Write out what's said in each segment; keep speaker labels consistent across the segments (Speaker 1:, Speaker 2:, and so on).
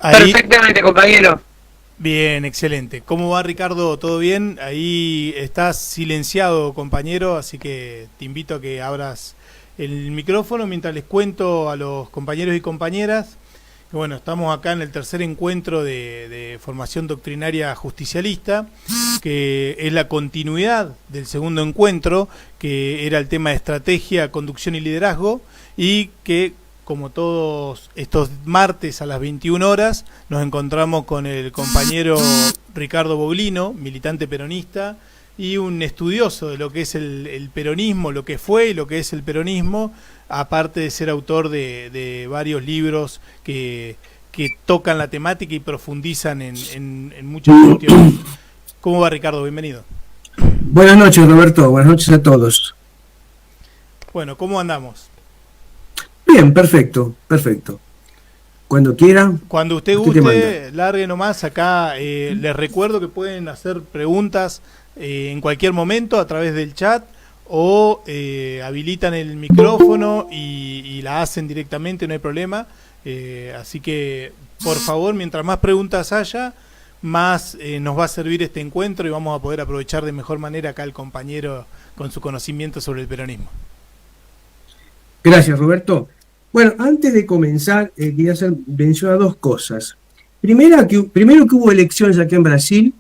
Speaker 1: Ahí,
Speaker 2: Perfectamente, compañero.
Speaker 1: bien, excelente. ¿Cómo va, Ricardo? ¿Todo bien? Ahí estás silenciado, compañero, así que te invito a que abras el micrófono mientras les cuento a los compañeros y compañeras que, bueno, estamos acá en el tercer encuentro de formación doctrinaria justicialista, que es la continuidad del segundo encuentro, que era el tema de estrategia, conducción y liderazgo, y que, como todos estos martes a las 21 horas, nos encontramos con el compañero Ricardo Boglino, militante peronista y un estudioso de lo que es el peronismo, lo que fue y lo que es el peronismo, aparte de ser autor de varios libros que tocan la temática y profundizan en muchas cuestiones. ¿Cómo va, Ricardo? Bienvenido.
Speaker 3: Buenas noches, Roberto. Buenas noches a todos.
Speaker 1: Bueno, ¿cómo andamos?
Speaker 3: Bien, perfecto, perfecto. Cuando quiera.
Speaker 1: Cuando usted guste, largue nomás. Acá les recuerdo que pueden hacer preguntas en cualquier momento a través del chat o habilitan el micrófono y la hacen directamente, no hay problema. Así que, por favor, mientras más preguntas haya, más nos va a servir este encuentro y vamos a poder aprovechar de mejor manera acá al compañero con su conocimiento sobre el peronismo.
Speaker 3: Gracias, Roberto. Bueno, antes de comenzar, quería hacer mención a dos cosas. Primero que hubo elecciones aquí en Brasil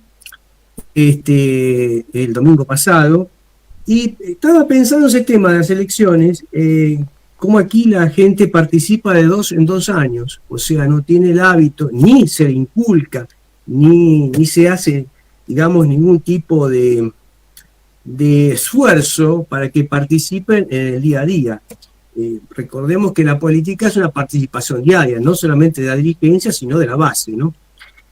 Speaker 3: el domingo pasado, y estaba pensando ese tema de las elecciones, cómo aquí la gente participa de 2 en 2 años, o sea, no tiene el hábito, ni se le inculca, ni se hace, digamos, ningún tipo de esfuerzo para que participen en el día a día. Recordemos que la política es una participación diaria, no solamente de la dirigencia, sino de la base, ¿no?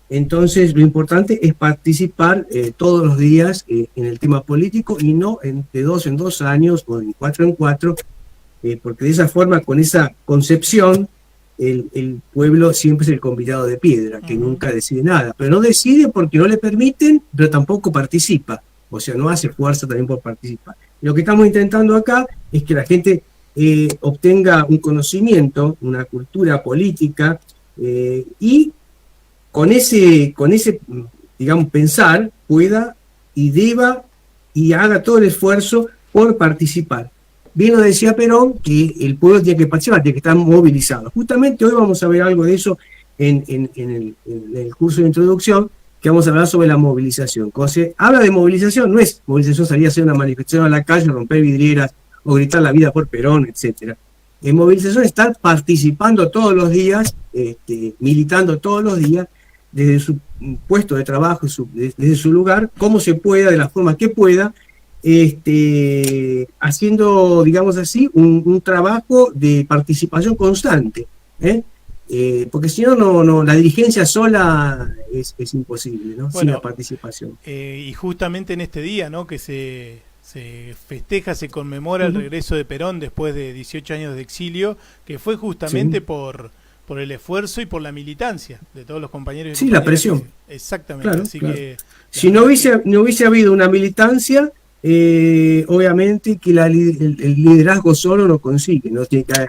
Speaker 3: Entonces, lo importante es participar todos los días en el tema político y no de 2 en 2 años o de 4 en 4, porque de esa forma, con esa concepción, el pueblo siempre es el convidado de piedra, que nunca decide nada. Pero no decide porque no le permiten, pero tampoco participa. O sea, no hace fuerza también por participar. Lo que estamos intentando acá es que la gente obtenga un conocimiento, una cultura política, y con ese, digamos, pensar, pueda y deba y haga todo el esfuerzo por participar. Bien lo decía Perón, que el pueblo tiene que participar, tiene que estar movilizado. Justamente hoy vamos a ver algo de eso en el curso de introducción, que vamos a hablar sobre la movilización. Cuando se habla de movilización, no es movilización salir a hacer una manifestación a la calle, romper vidrieras o gritar la vida por Perón, etc. En movilización estar participando todos los días, militando todos los días, desde su puesto de trabajo, desde su lugar, como se pueda, de la forma que pueda, haciendo, digamos así, un trabajo de participación constante, porque si no, la dirigencia sola es imposible, ¿no? Bueno, sin la participación.
Speaker 1: Y justamente en este día, ¿no?, que se festeja, se conmemora el regreso de Perón después de 18 años de exilio, que fue justamente por el esfuerzo y por la militancia de todos los compañeros.
Speaker 3: Sí, la presión.
Speaker 1: Exactamente.
Speaker 3: Claro,
Speaker 1: así
Speaker 3: claro.
Speaker 1: Que
Speaker 3: si no hubiese habido una militancia, obviamente que el liderazgo solo no consigue, ¿no?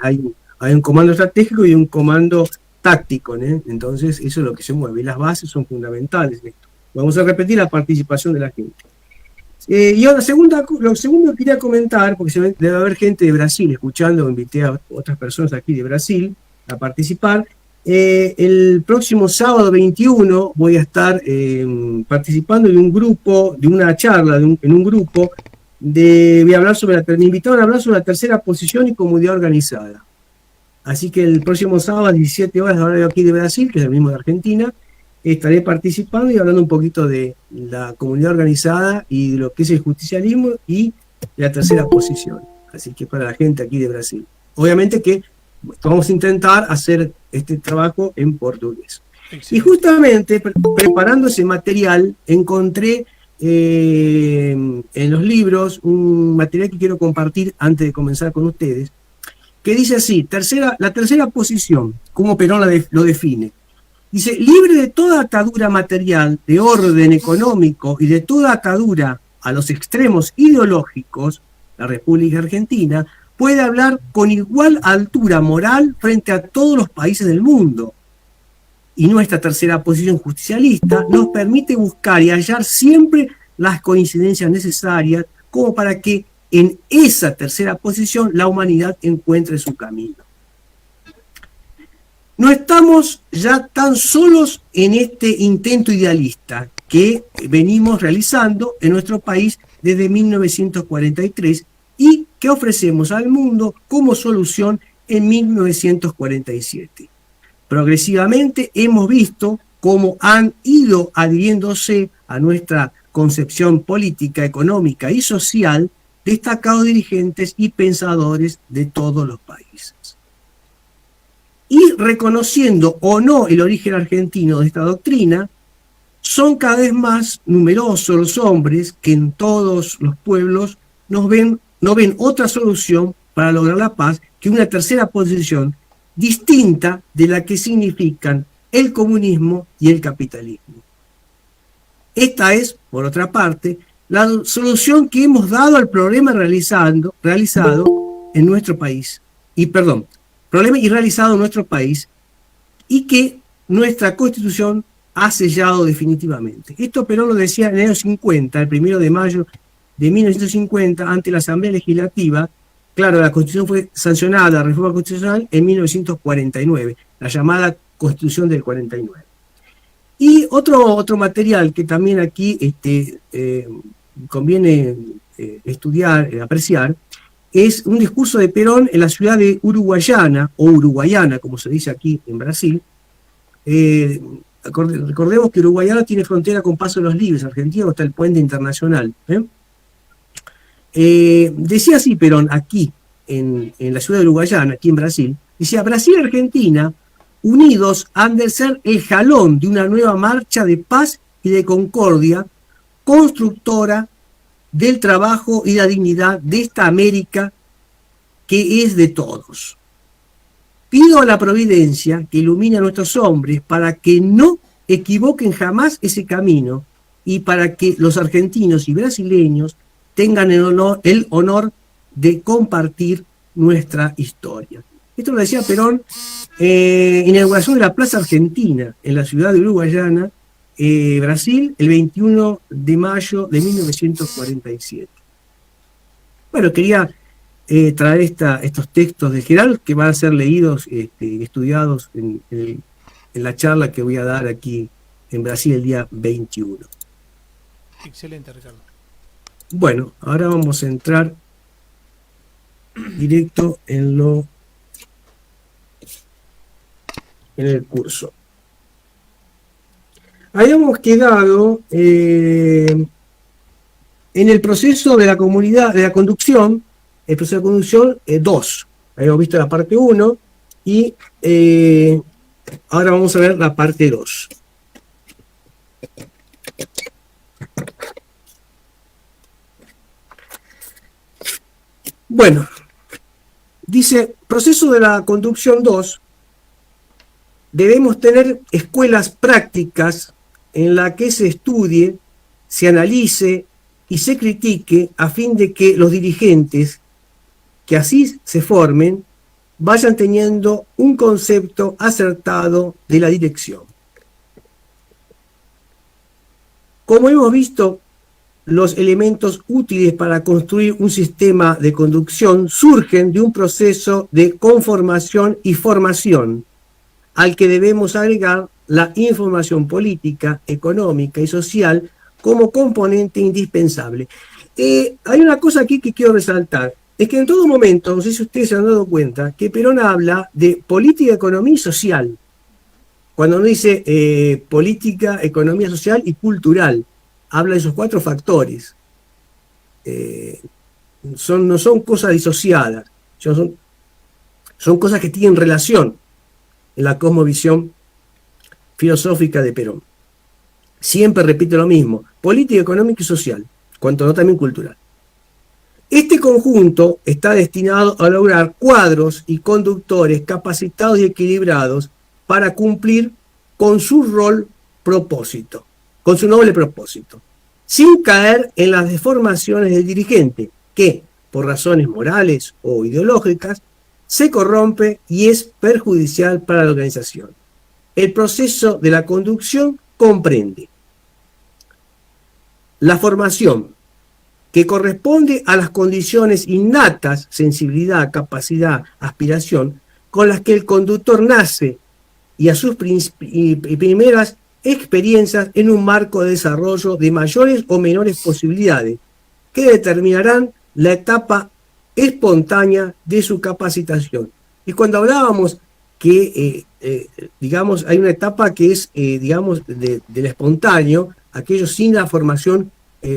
Speaker 3: Hay un comando estratégico y un comando táctico, ¿no? Entonces eso es lo que se mueve, y las bases son fundamentales en esto. Vamos a repetir la participación de la gente. Y ahora, lo segundo que quería comentar, porque debe haber gente de Brasil escuchando, invité a otras personas aquí de Brasil a participar. El próximo sábado 21 voy a estar participando de un grupo, de una charla en un grupo, voy a hablar me invitaron a hablar sobre la tercera posición y comunidad organizada. Así que el próximo sábado a 17 horas, ahora de aquí de Brasil, que es el mismo de Argentina, estaré participando y hablando un poquito de la comunidad organizada y de lo que es el justicialismo y la tercera posición. Así que para la gente aquí de Brasil. Obviamente que vamos a intentar hacer este trabajo en portugués. Excelente. Y justamente preparando ese material encontré en los libros un material que quiero compartir antes de comenzar con ustedes, que dice así: la tercera posición, como Perón lo define. Dice: libre de toda atadura material, de orden económico y de toda atadura a los extremos ideológicos, la República Argentina puede hablar con igual altura moral frente a todos los países del mundo. y nuestra tercera posición justicialista nos permite buscar y hallar siempre las coincidencias necesarias como para que en esa tercera posición la humanidad encuentre su camino. No estamos ya tan solos en este intento idealista que venimos realizando en nuestro país desde 1943 y que ofrecemos al mundo como solución en 1947. Progresivamente hemos visto cómo han ido adhiriéndose a nuestra concepción política, económica y social destacados dirigentes y pensadores de todos los países. Y reconociendo o no el origen argentino de esta doctrina, son cada vez más numerosos los hombres que en todos los pueblos no ven otra solución para lograr la paz que una tercera posición distinta de la que significan el comunismo y el capitalismo. Esta es, por otra parte, la solución que hemos dado al problema realizado en nuestro país. Problema y realizado en nuestro país y que nuestra Constitución ha sellado definitivamente. Esto Perón lo decía en el año 50, el 1 de mayo de 1950, ante la Asamblea Legislativa. Claro, la Constitución fue sancionada, la reforma constitucional, en 1949, la llamada Constitución del 49. Y otro material que también aquí conviene estudiar, apreciar, es un discurso de Perón en la ciudad de Uruguayana, o Uruguayana, como se dice aquí en Brasil. Recordemos que Uruguayana tiene frontera con Paso de los Libres, Argentina, está el puente internacional. Decía así Perón aquí, en la ciudad de Uruguayana, aquí en Brasil, decía: Brasil y Argentina, unidos, han de ser el jalón de una nueva marcha de paz y de concordia, constructora del trabajo y la dignidad de esta América que es de todos. Pido a la providencia que ilumine a nuestros hombres para que no equivoquen jamás ese camino y para que los argentinos y brasileños tengan el honor de compartir nuestra historia. Esto lo decía Perón en la inauguración de la Plaza Argentina en la ciudad de Uruguayana, Brasil, el 21 de mayo de 1947. Bueno, quería traer estos textos de Geral que van a ser leídos y estudiados en la charla que voy a dar aquí en Brasil el día 21.
Speaker 1: Excelente, Ricardo.
Speaker 3: Bueno, ahora vamos a entrar directo en el curso. Habíamos quedado en el proceso de la conducción, el proceso de conducción 2. Habíamos visto la parte 1 y ahora vamos a ver la parte 2. Bueno, dice, proceso de la conducción 2, debemos tener escuelas prácticas en la que se estudie, se analice y se critique a fin de que los dirigentes que así se formen vayan teniendo un concepto acertado de la dirección. Como hemos visto, los elementos útiles para construir un sistema de conducción surgen de un proceso de conformación y formación, al que debemos agregar la información política, económica y social como componente indispensable. Hay una cosa aquí que quiero resaltar, es que en todo momento, no sé si ustedes se han dado cuenta, que Perón habla de política, economía y social. Cuando uno dice política, economía social y cultural, habla de esos 4 factores. No son cosas disociadas, son cosas que tienen relación en la cosmovisión filosófica de Perón. Siempre repite lo mismo: política, económica y social, cuanto no también cultural. Este conjunto está destinado a lograr cuadros y conductores capacitados y equilibrados para cumplir con su propósito, con su noble propósito, sin caer en las deformaciones del dirigente, que, por razones morales o ideológicas, se corrompe y es perjudicial para la organización. el proceso de la conducción comprende la formación, que corresponde a las condiciones innatas, sensibilidad, capacidad, aspiración, con las que el conductor nace y a sus primeras experiencias en un marco de desarrollo de mayores o menores posibilidades, que determinarán la etapa espontánea de su capacitación. Y cuando hablábamos que, digamos, hay una etapa que es, digamos, del espontáneo, aquello sin la formación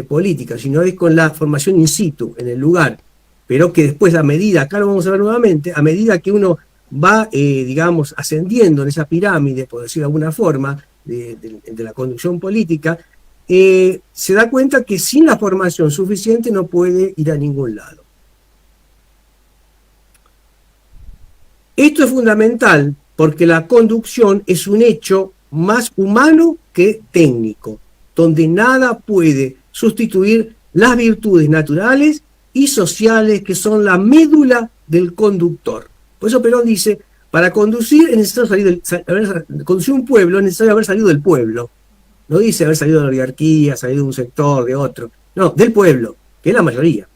Speaker 3: política, sino es con la formación in situ, en el lugar, pero que después a medida, acá lo vamos a ver nuevamente, a medida que uno va, digamos, ascendiendo en esa pirámide, por decir de alguna forma, de la conducción política, se da cuenta que sin la formación suficiente no puede ir a ningún lado. Esto es fundamental porque la conducción es un hecho más humano que técnico, donde nada puede sustituir las virtudes naturales y sociales que son la médula del conductor. Por eso Perón dice, para conducir es necesario conducir un pueblo es necesario haber salido del pueblo. No dice haber salido de la oligarquía, salido de un sector, de otro. No, del pueblo, que es la mayoría.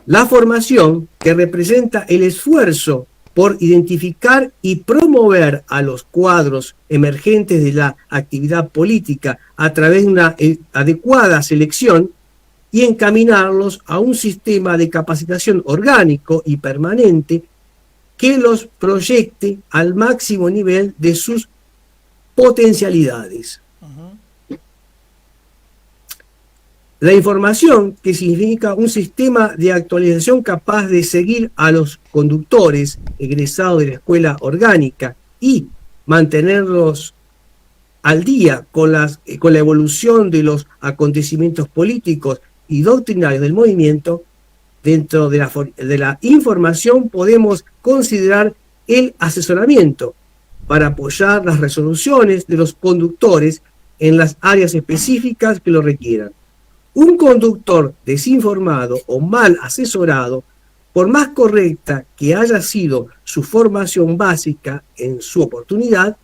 Speaker 3: La formación, que representa el esfuerzo por identificar y promover a los cuadros emergentes de la actividad política a través de una adecuada selección y encaminarlos a un sistema de capacitación orgánico y permanente que los proyecte al máximo nivel de sus potencialidades. La información, que significa un sistema de actualización capaz de seguir a los conductores egresados de la escuela orgánica y mantenerlos al día con la evolución de los acontecimientos políticos y doctrinarios del movimiento. Dentro de la información podemos considerar el asesoramiento para apoyar las resoluciones de los conductores en las áreas específicas que lo requieran. Un conductor desinformado o mal asesorado, por más correcta que haya sido su formación básica en su oportunidad,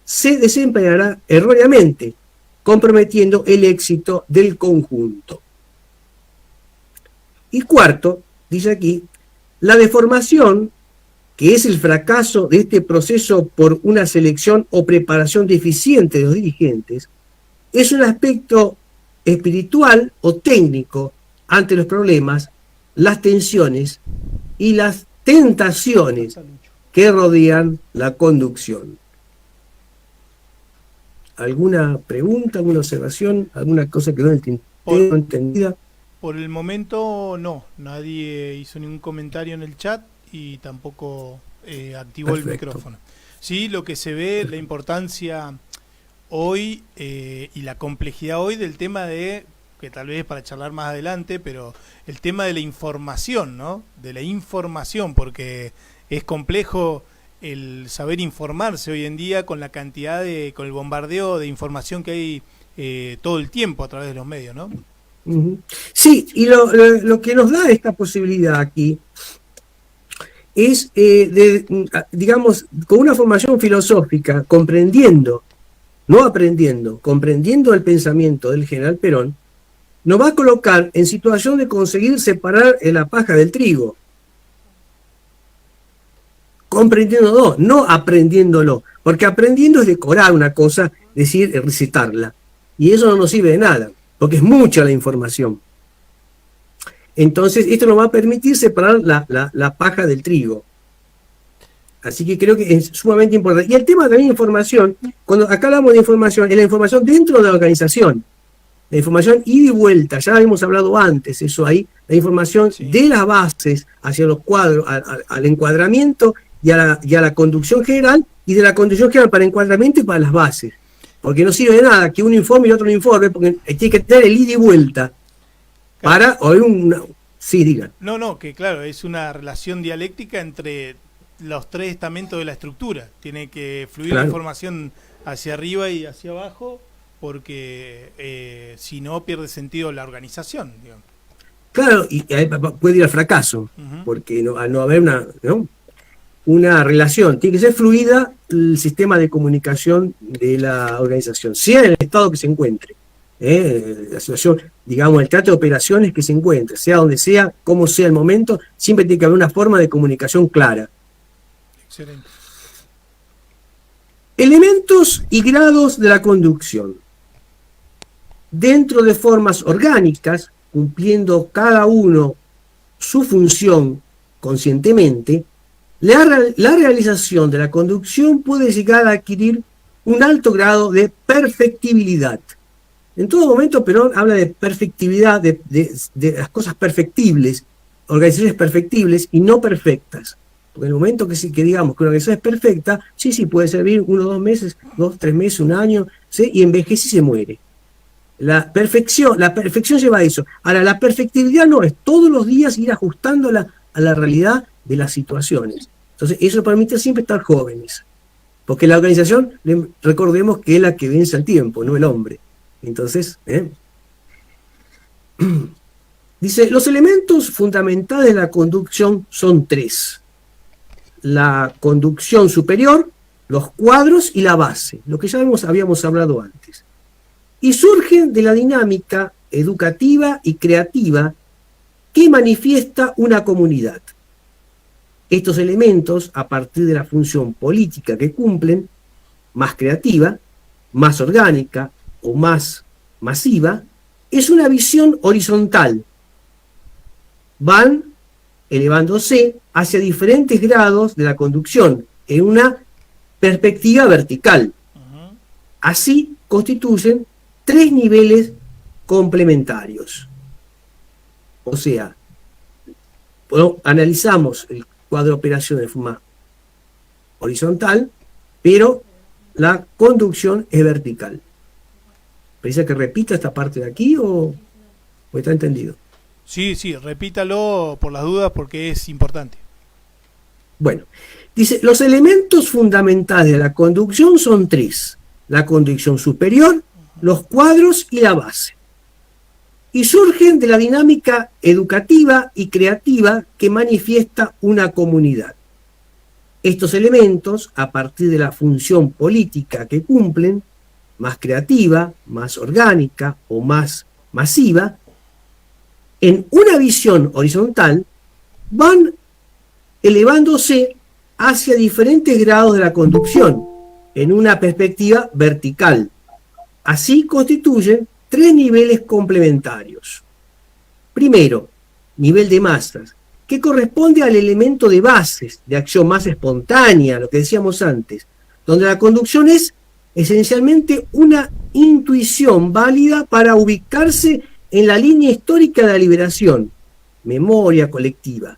Speaker 3: se desempeñará erróneamente, comprometiendo el éxito del conjunto. Y cuarto, dice aquí, la deformación, que es el fracaso de este proceso por una selección o preparación deficiente de los dirigentes, es un aspecto espiritual o técnico ante los problemas, las tensiones y las tentaciones que rodean la conducción. ¿Alguna pregunta, alguna observación, alguna cosa que no entendida?
Speaker 1: Por el momento no, nadie hizo ningún comentario en el chat y tampoco activó el micrófono. Sí, lo que se ve, la importancia hoy y la complejidad hoy del tema de, que tal vez para charlar más adelante, pero el tema de la información, ¿no? De la información, porque es complejo el saber informarse hoy en día con la cantidad con el bombardeo de información que hay todo el tiempo a través de los medios, ¿no?
Speaker 3: Sí, y lo que nos da esta posibilidad aquí es, digamos, con una formación filosófica, comprendiendo, no aprendiendo, comprendiendo el pensamiento del general Perón, nos va a colocar en situación de conseguir separar la paja del trigo. Comprendiéndolo, no aprendiéndolo, porque aprendiendo es decorar una cosa, decir, recitarla, y eso no nos sirve de nada, porque es mucha la información. Entonces, esto nos va a permitir separar la paja del trigo. Así que creo que es sumamente importante. Y el tema también de información, cuando acá hablamos de información, es la información dentro de la organización. La información ida y vuelta, ya habíamos hablado antes, eso ahí, la información de las bases hacia los cuadros, al encuadramiento y a la conducción general, y de la conducción general para encuadramiento y para las bases. Porque no sirve de nada que uno informe y otro no informe, porque tiene que tener el ida y vuelta para oír una... Sí, digan.
Speaker 1: No, que claro, es una relación dialéctica entre los tres estamentos de la estructura. Tiene que fluir la información hacia arriba y hacia abajo, porque si no pierde sentido la organización, digamos.
Speaker 3: Claro, y puede ir al fracaso, porque al no haber una... ¿no? una relación, tiene que ser fluida el sistema de comunicación de la organización, sea en el estado que se encuentre, la situación, digamos, el teatro de operaciones que se encuentre, sea donde sea, como sea el momento, siempre tiene que haber una forma de comunicación clara.
Speaker 1: Excelente.
Speaker 3: Elementos y grados de la conducción. Dentro de formas orgánicas, cumpliendo cada uno su función conscientemente, la realización de la conducción puede llegar a adquirir un alto grado de perfectibilidad. En todo momento Perón habla de perfectibilidad, de las cosas perfectibles, organizaciones perfectibles y no perfectas. Porque en el momento que digamos que una organización es perfecta, sí, puede servir 1 o 2 meses, 2, 3 meses, 1 año, ¿sí? Y envejece y se muere. La perfección lleva a eso. Ahora, la perfectibilidad no, es todos los días ir ajustándola a la realidad de las situaciones. Entonces, eso permite siempre estar jóvenes. Porque la organización, recordemos que es la que vence al tiempo, no el hombre. Entonces, dice, los elementos fundamentales de la conducción son 3. La conducción superior, los cuadros y la base, lo que ya habíamos hablado antes. Y surgen de la dinámica educativa y creativa que manifiesta una comunidad. Estos elementos, a partir de la función política que cumplen, más creativa, más orgánica o más masiva, es una visión horizontal. Van elevándose hacia diferentes grados de la conducción en una perspectiva vertical. Así constituyen 3 niveles complementarios. O sea, bueno, analizamos el cuadro de operación de forma horizontal, pero la conducción es vertical. ¿Precisa que repita esta parte de aquí o está entendido?
Speaker 1: Sí, repítalo por las dudas porque es importante.
Speaker 3: Bueno, dice, los elementos fundamentales de la conducción son 3. La conducción superior, los cuadros y la base. Y surgen de la dinámica educativa y creativa que manifiesta una comunidad. Estos elementos, a partir de la función política que cumplen, más creativa, más orgánica o más masiva, en una visión horizontal, van elevándose hacia diferentes grados de la conducción, en una perspectiva vertical. Así constituyen 3 niveles complementarios. Primero, nivel de masas, que corresponde al elemento de bases, de acción más espontánea, lo que decíamos antes, donde la conducción es esencialmente una intuición válida para ubicarse en la línea histórica de la liberación, memoria colectiva,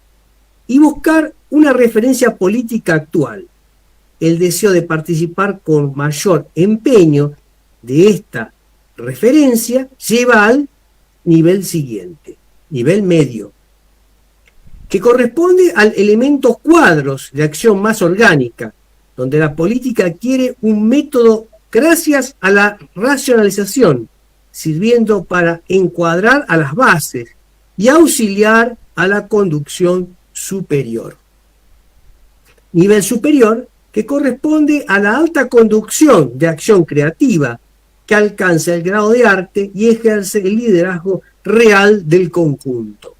Speaker 3: y buscar una referencia política actual. El deseo de participar con mayor empeño de esta referencia lleva al nivel siguiente, nivel medio, que corresponde al elemento cuadros de acción más orgánica, donde la política adquiere un método gracias a la racionalización, sirviendo para encuadrar a las bases y auxiliar a la conducción superior. Nivel superior que corresponde a la alta conducción de acción creativa, que alcanza el grado de arte y ejerce el liderazgo real del conjunto.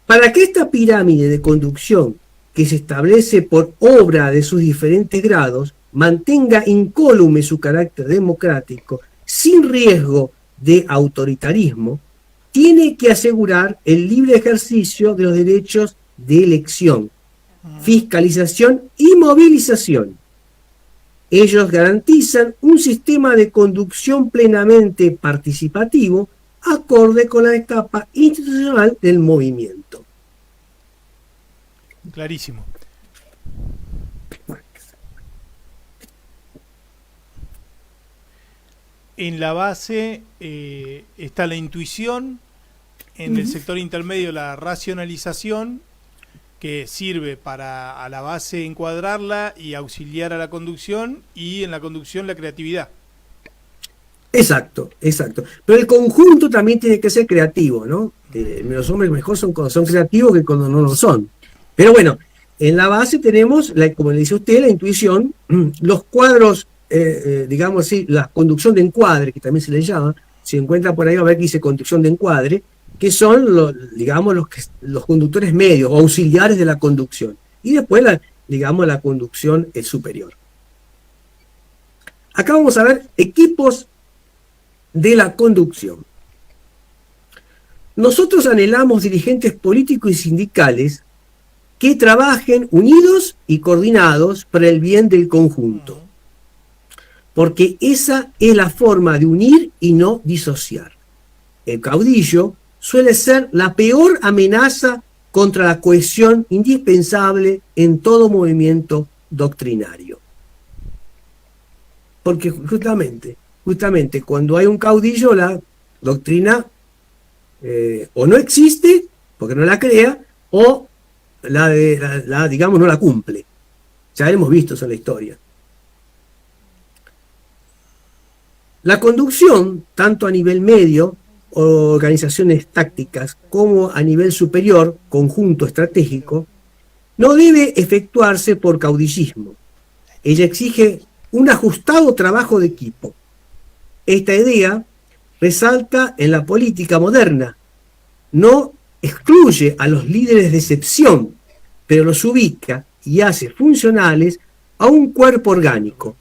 Speaker 3: Para que esta pirámide de conducción, que se establece por obra de sus diferentes grados, mantenga incólume su carácter democrático, sin riesgo de autoritarismo, tiene que asegurar el libre ejercicio de los derechos de elección, fiscalización y movilización. Ellos garantizan un sistema de conducción plenamente participativo, acorde con la etapa institucional del movimiento.
Speaker 1: Clarísimo. En la base está la intuición, en el sector intermedio la racionalización, que sirve para a la base encuadrarla y auxiliar a la conducción, y en la conducción la creatividad.
Speaker 3: Exacto, exacto. Pero el conjunto también tiene que ser creativo, ¿no? Los hombres mejor son cuando son creativos que cuando no lo son. Pero bueno, en la base tenemos, como le dice usted, la intuición, los cuadros, digamos así, la conducción de encuadre, que también se le llama, si encuentra por ahí va a ver que dice conducción de encuadre, que son, digamos, los conductores medios o auxiliares de la conducción. Y después, digamos, la conducción superior. Acá vamos a ver equipos de la conducción. Nosotros anhelamos dirigentes políticos y sindicales que trabajen unidos y coordinados para el bien del conjunto, porque esa es la forma de unir y no disociar. El caudillo suele ser la peor amenaza contra la cohesión indispensable en todo movimiento doctrinario. Porque justamente cuando hay un caudillo, la doctrina o no existe, porque no la crea, o digamos, no la cumple. Ya hemos visto eso en la historia. La conducción, tanto a nivel medio, organizaciones tácticas, como a nivel superior, conjunto estratégico, no debe efectuarse por caudillismo. Ella exige un ajustado trabajo de equipo. Esta idea resalta en la política moderna. No excluye a los líderes de excepción, pero los ubica y hace funcionales a un cuerpo orgánico,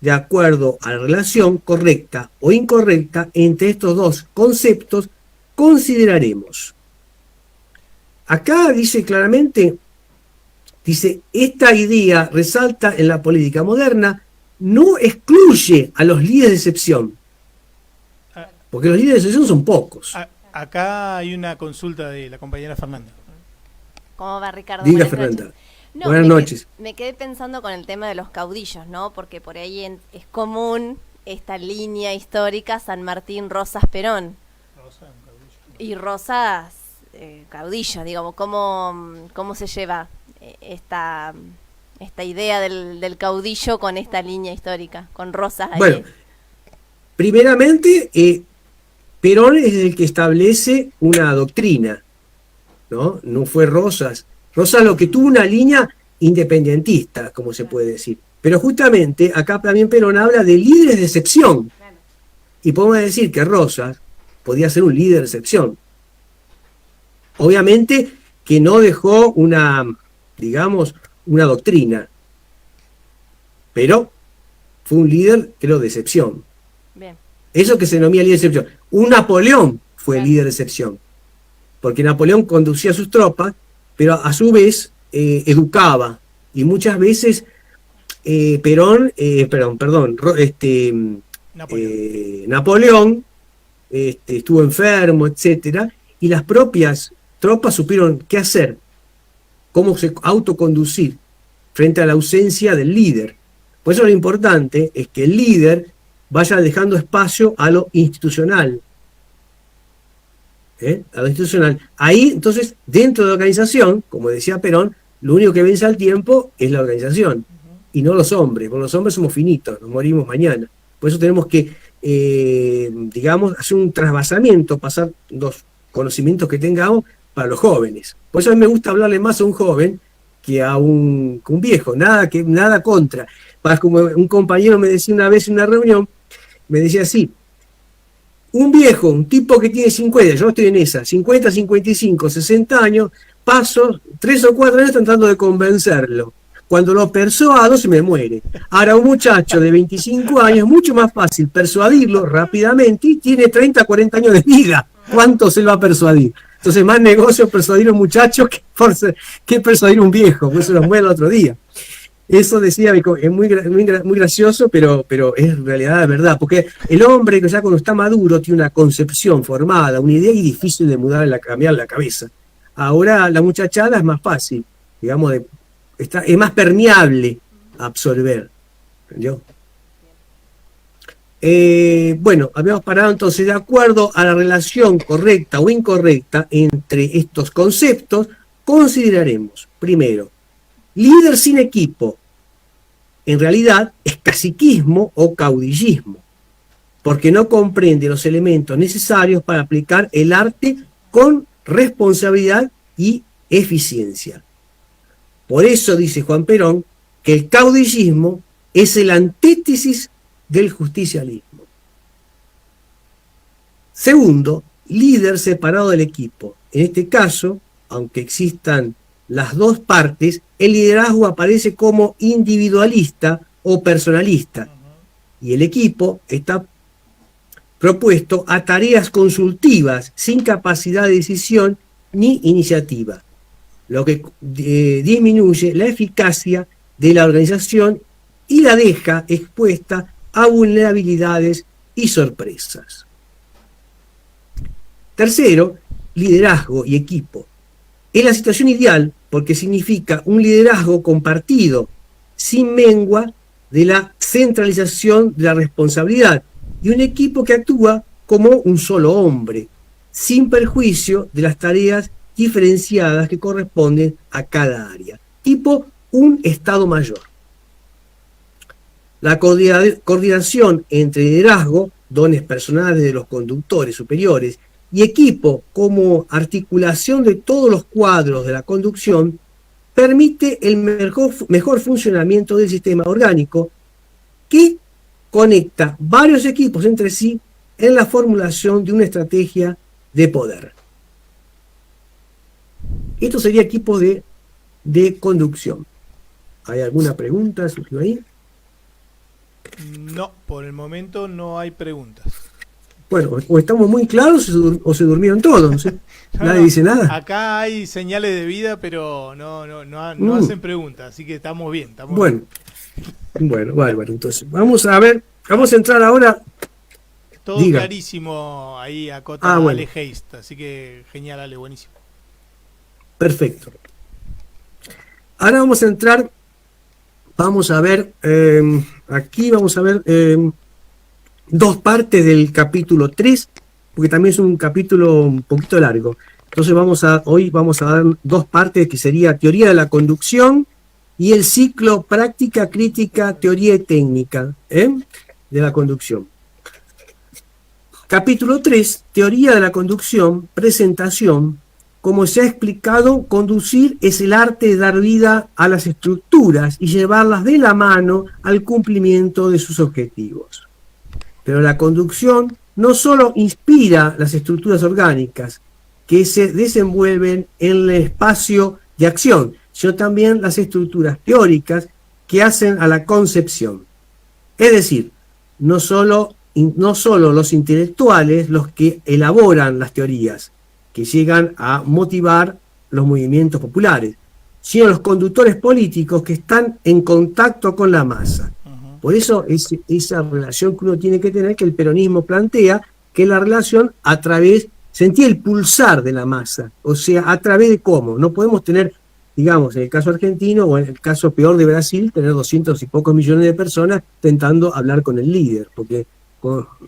Speaker 3: de acuerdo a la relación correcta o incorrecta entre estos dos conceptos. Consideraremos. Acá dice claramente, esta idea resalta en la política moderna, no excluye a los líderes de excepción, porque los líderes de excepción son pocos.
Speaker 1: Acá hay una consulta de la compañera Fernanda.
Speaker 2: ¿Cómo va, Ricardo?
Speaker 3: Diga, Fernanda.
Speaker 2: No,
Speaker 3: buenas noches.
Speaker 2: Me quedé pensando con el tema de los caudillos, ¿no? Porque por ahí es común esta línea histórica San Martín, Rosas, Perón. Y Rosas, caudillo, digamos. ¿Cómo se lleva esta idea del caudillo con esta línea histórica, con Rosas ahí?
Speaker 3: Bueno, primeramente, Perón es el que establece una doctrina, ¿no? No fue Rosas. Rosas lo que tuvo una línea independentista, como se puede decir. Pero justamente acá también Perón habla de líderes de excepción. Y podemos decir que Rosas podía ser un líder de excepción. Obviamente que no dejó una doctrina, pero fue un líder, creo, de excepción.
Speaker 2: Bien.
Speaker 3: Eso que se denomina líder de excepción. Un Napoleón fue el líder de excepción, porque Napoleón conducía a sus tropas, pero a su vez educaba, y muchas veces Napoleón estuvo enfermo, etcétera, y las propias tropas supieron qué hacer, cómo autoconducir frente a la ausencia del líder. Por eso lo importante es que el líder vaya dejando espacio a lo institucional. A lo institucional. Ahí, entonces, dentro de la organización, como decía Perón, lo único que vence al tiempo es la organización, y no los hombres. Porque los hombres somos finitos, nos morimos mañana. Por eso tenemos que, hacer un trasvasamiento, pasar los conocimientos que tengamos para los jóvenes. Por eso a mí me gusta hablarle más a un joven que a un viejo, nada contra. Como un compañero me decía una vez en una reunión, me decía así: un viejo, un tipo que tiene 50, yo estoy en esa, 50, 55, 60 años, paso 3 o 4 años tratando de convencerlo. Cuando lo persuado se me muere. Ahora un muchacho de 25 años es mucho más fácil persuadirlo rápidamente y tiene 30, 40 años de vida. ¿Cuánto se lo va a persuadir? Entonces más negocio persuadir a un muchacho que persuadir a un viejo, pues se lo muere el otro día. Eso decía, es muy gracioso, pero es en realidad la verdad, porque el hombre que ya cuando está maduro tiene una concepción formada, una idea, y difícil de cambiar la cabeza. Ahora la muchachada es más fácil, digamos, es más permeable a absorber. ¿Entendió? Bueno, habíamos parado entonces, de acuerdo a la relación correcta o incorrecta entre estos conceptos, consideraremos, primero, líder sin equipo, en realidad es caciquismo o caudillismo. porque no comprende los elementos necesarios para aplicar el arte con responsabilidad y eficiencia. Por eso dice Juan Perón que el caudillismo es el antítesis del justicialismo. Segundo, líder separado del equipo. En este caso, aunque existan las dos partes, el liderazgo aparece como individualista o personalista, y el equipo está propuesto a tareas consultivas sin capacidad de decisión ni iniciativa, lo que disminuye la eficacia de la organización y la deja expuesta a vulnerabilidades y sorpresas. Tercero, liderazgo y equipo. Es la situación ideal porque significa un liderazgo compartido, sin mengua de la centralización de la responsabilidad, y un equipo que actúa como un solo hombre, sin perjuicio de las tareas diferenciadas que corresponden a cada área, tipo un Estado Mayor. La coordinación entre liderazgo, dones personales de los conductores superiores, y equipo como articulación de todos los cuadros de la conducción, permite el mejor funcionamiento del sistema orgánico que conecta varios equipos entre sí en la formulación de una estrategia de poder. Esto sería equipo de conducción. ¿Hay alguna pregunta surgió ahí?
Speaker 1: No, por el momento no hay preguntas.
Speaker 3: Bueno, o estamos muy claros o se durmieron todos, ¿no? Nadie dice nada.
Speaker 1: Acá hay señales de vida, pero no hacen preguntas, así que estamos bien.
Speaker 3: Bueno, entonces vamos a entrar ahora.
Speaker 1: Todo clarísimo ahí, acota Ale Heist, así que genial, Ale, buenísimo.
Speaker 3: Perfecto. Ahora vamos a entrar, vamos a ver, aquí vamos a ver dos partes del capítulo 3, porque también es un capítulo un poquito largo. Entonces hoy vamos a dar dos partes, que sería teoría de la conducción y el ciclo práctica, crítica, teoría y técnica de la conducción. Capítulo 3, teoría de la conducción, presentación. Como se ha explicado, conducir es el arte de dar vida a las estructuras y llevarlas de la mano al cumplimiento de sus objetivos. Pero la conducción no solo inspira las estructuras orgánicas que se desenvuelven en el espacio de acción, sino también las estructuras teóricas que hacen a la concepción. Es decir, no solo los intelectuales los que elaboran las teorías, que llegan a motivar los movimientos populares, sino los conductores políticos que están en contacto con la masa. Por eso esa relación que uno tiene que tener, que el peronismo plantea, que es la relación a través, sentir el pulsar de la masa, o sea, a través de cómo. No podemos tener, digamos, en el caso argentino o en el caso peor de Brasil, tener 200 y pocos millones de personas intentando hablar con el líder, porque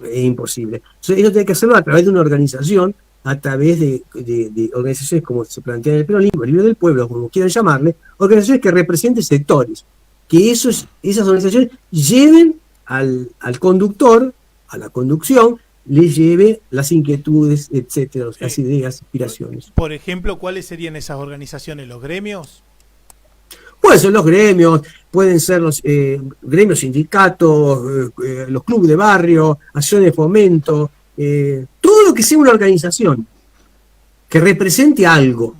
Speaker 3: es imposible. Entonces, eso tiene que hacerlo a través de una organización, a través de organizaciones como se plantea en el peronismo, el Libre del Pueblo, como quieran llamarle, organizaciones que representen sectores, que esas organizaciones lleven al conductor, a la conducción, le lleve las inquietudes, etcétera, las ideas, aspiraciones.
Speaker 1: Por ejemplo, ¿cuáles serían esas organizaciones? ¿Los gremios?
Speaker 3: Pueden ser los gremios, pueden ser los gremios, sindicatos, los clubes de barrio, acciones de fomento, todo lo que sea una organización que represente algo.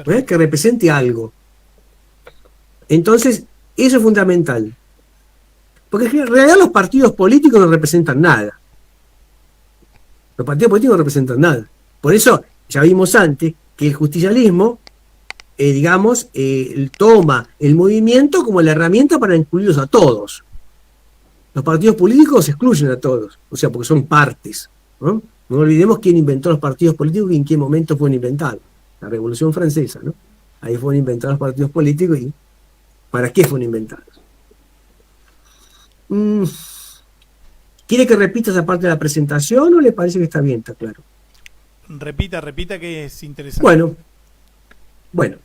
Speaker 3: Que represente algo. Entonces, eso es fundamental. Porque en realidad los partidos políticos no representan nada. Los partidos políticos no representan nada. Por eso, ya vimos antes que el justicialismo, toma el movimiento como la herramienta para incluirlos a todos. Los partidos políticos excluyen a todos, o sea, porque son partes. No olvidemos quién inventó los partidos políticos y en qué momento fueron inventados. La Revolución Francesa, ¿no? Ahí fueron inventados los partidos políticos y ¿para qué fueron inventados? ¿Quiere que repita esa parte de la presentación o le parece que está bien, está claro?
Speaker 1: Repita, que es interesante.
Speaker 3: Bueno.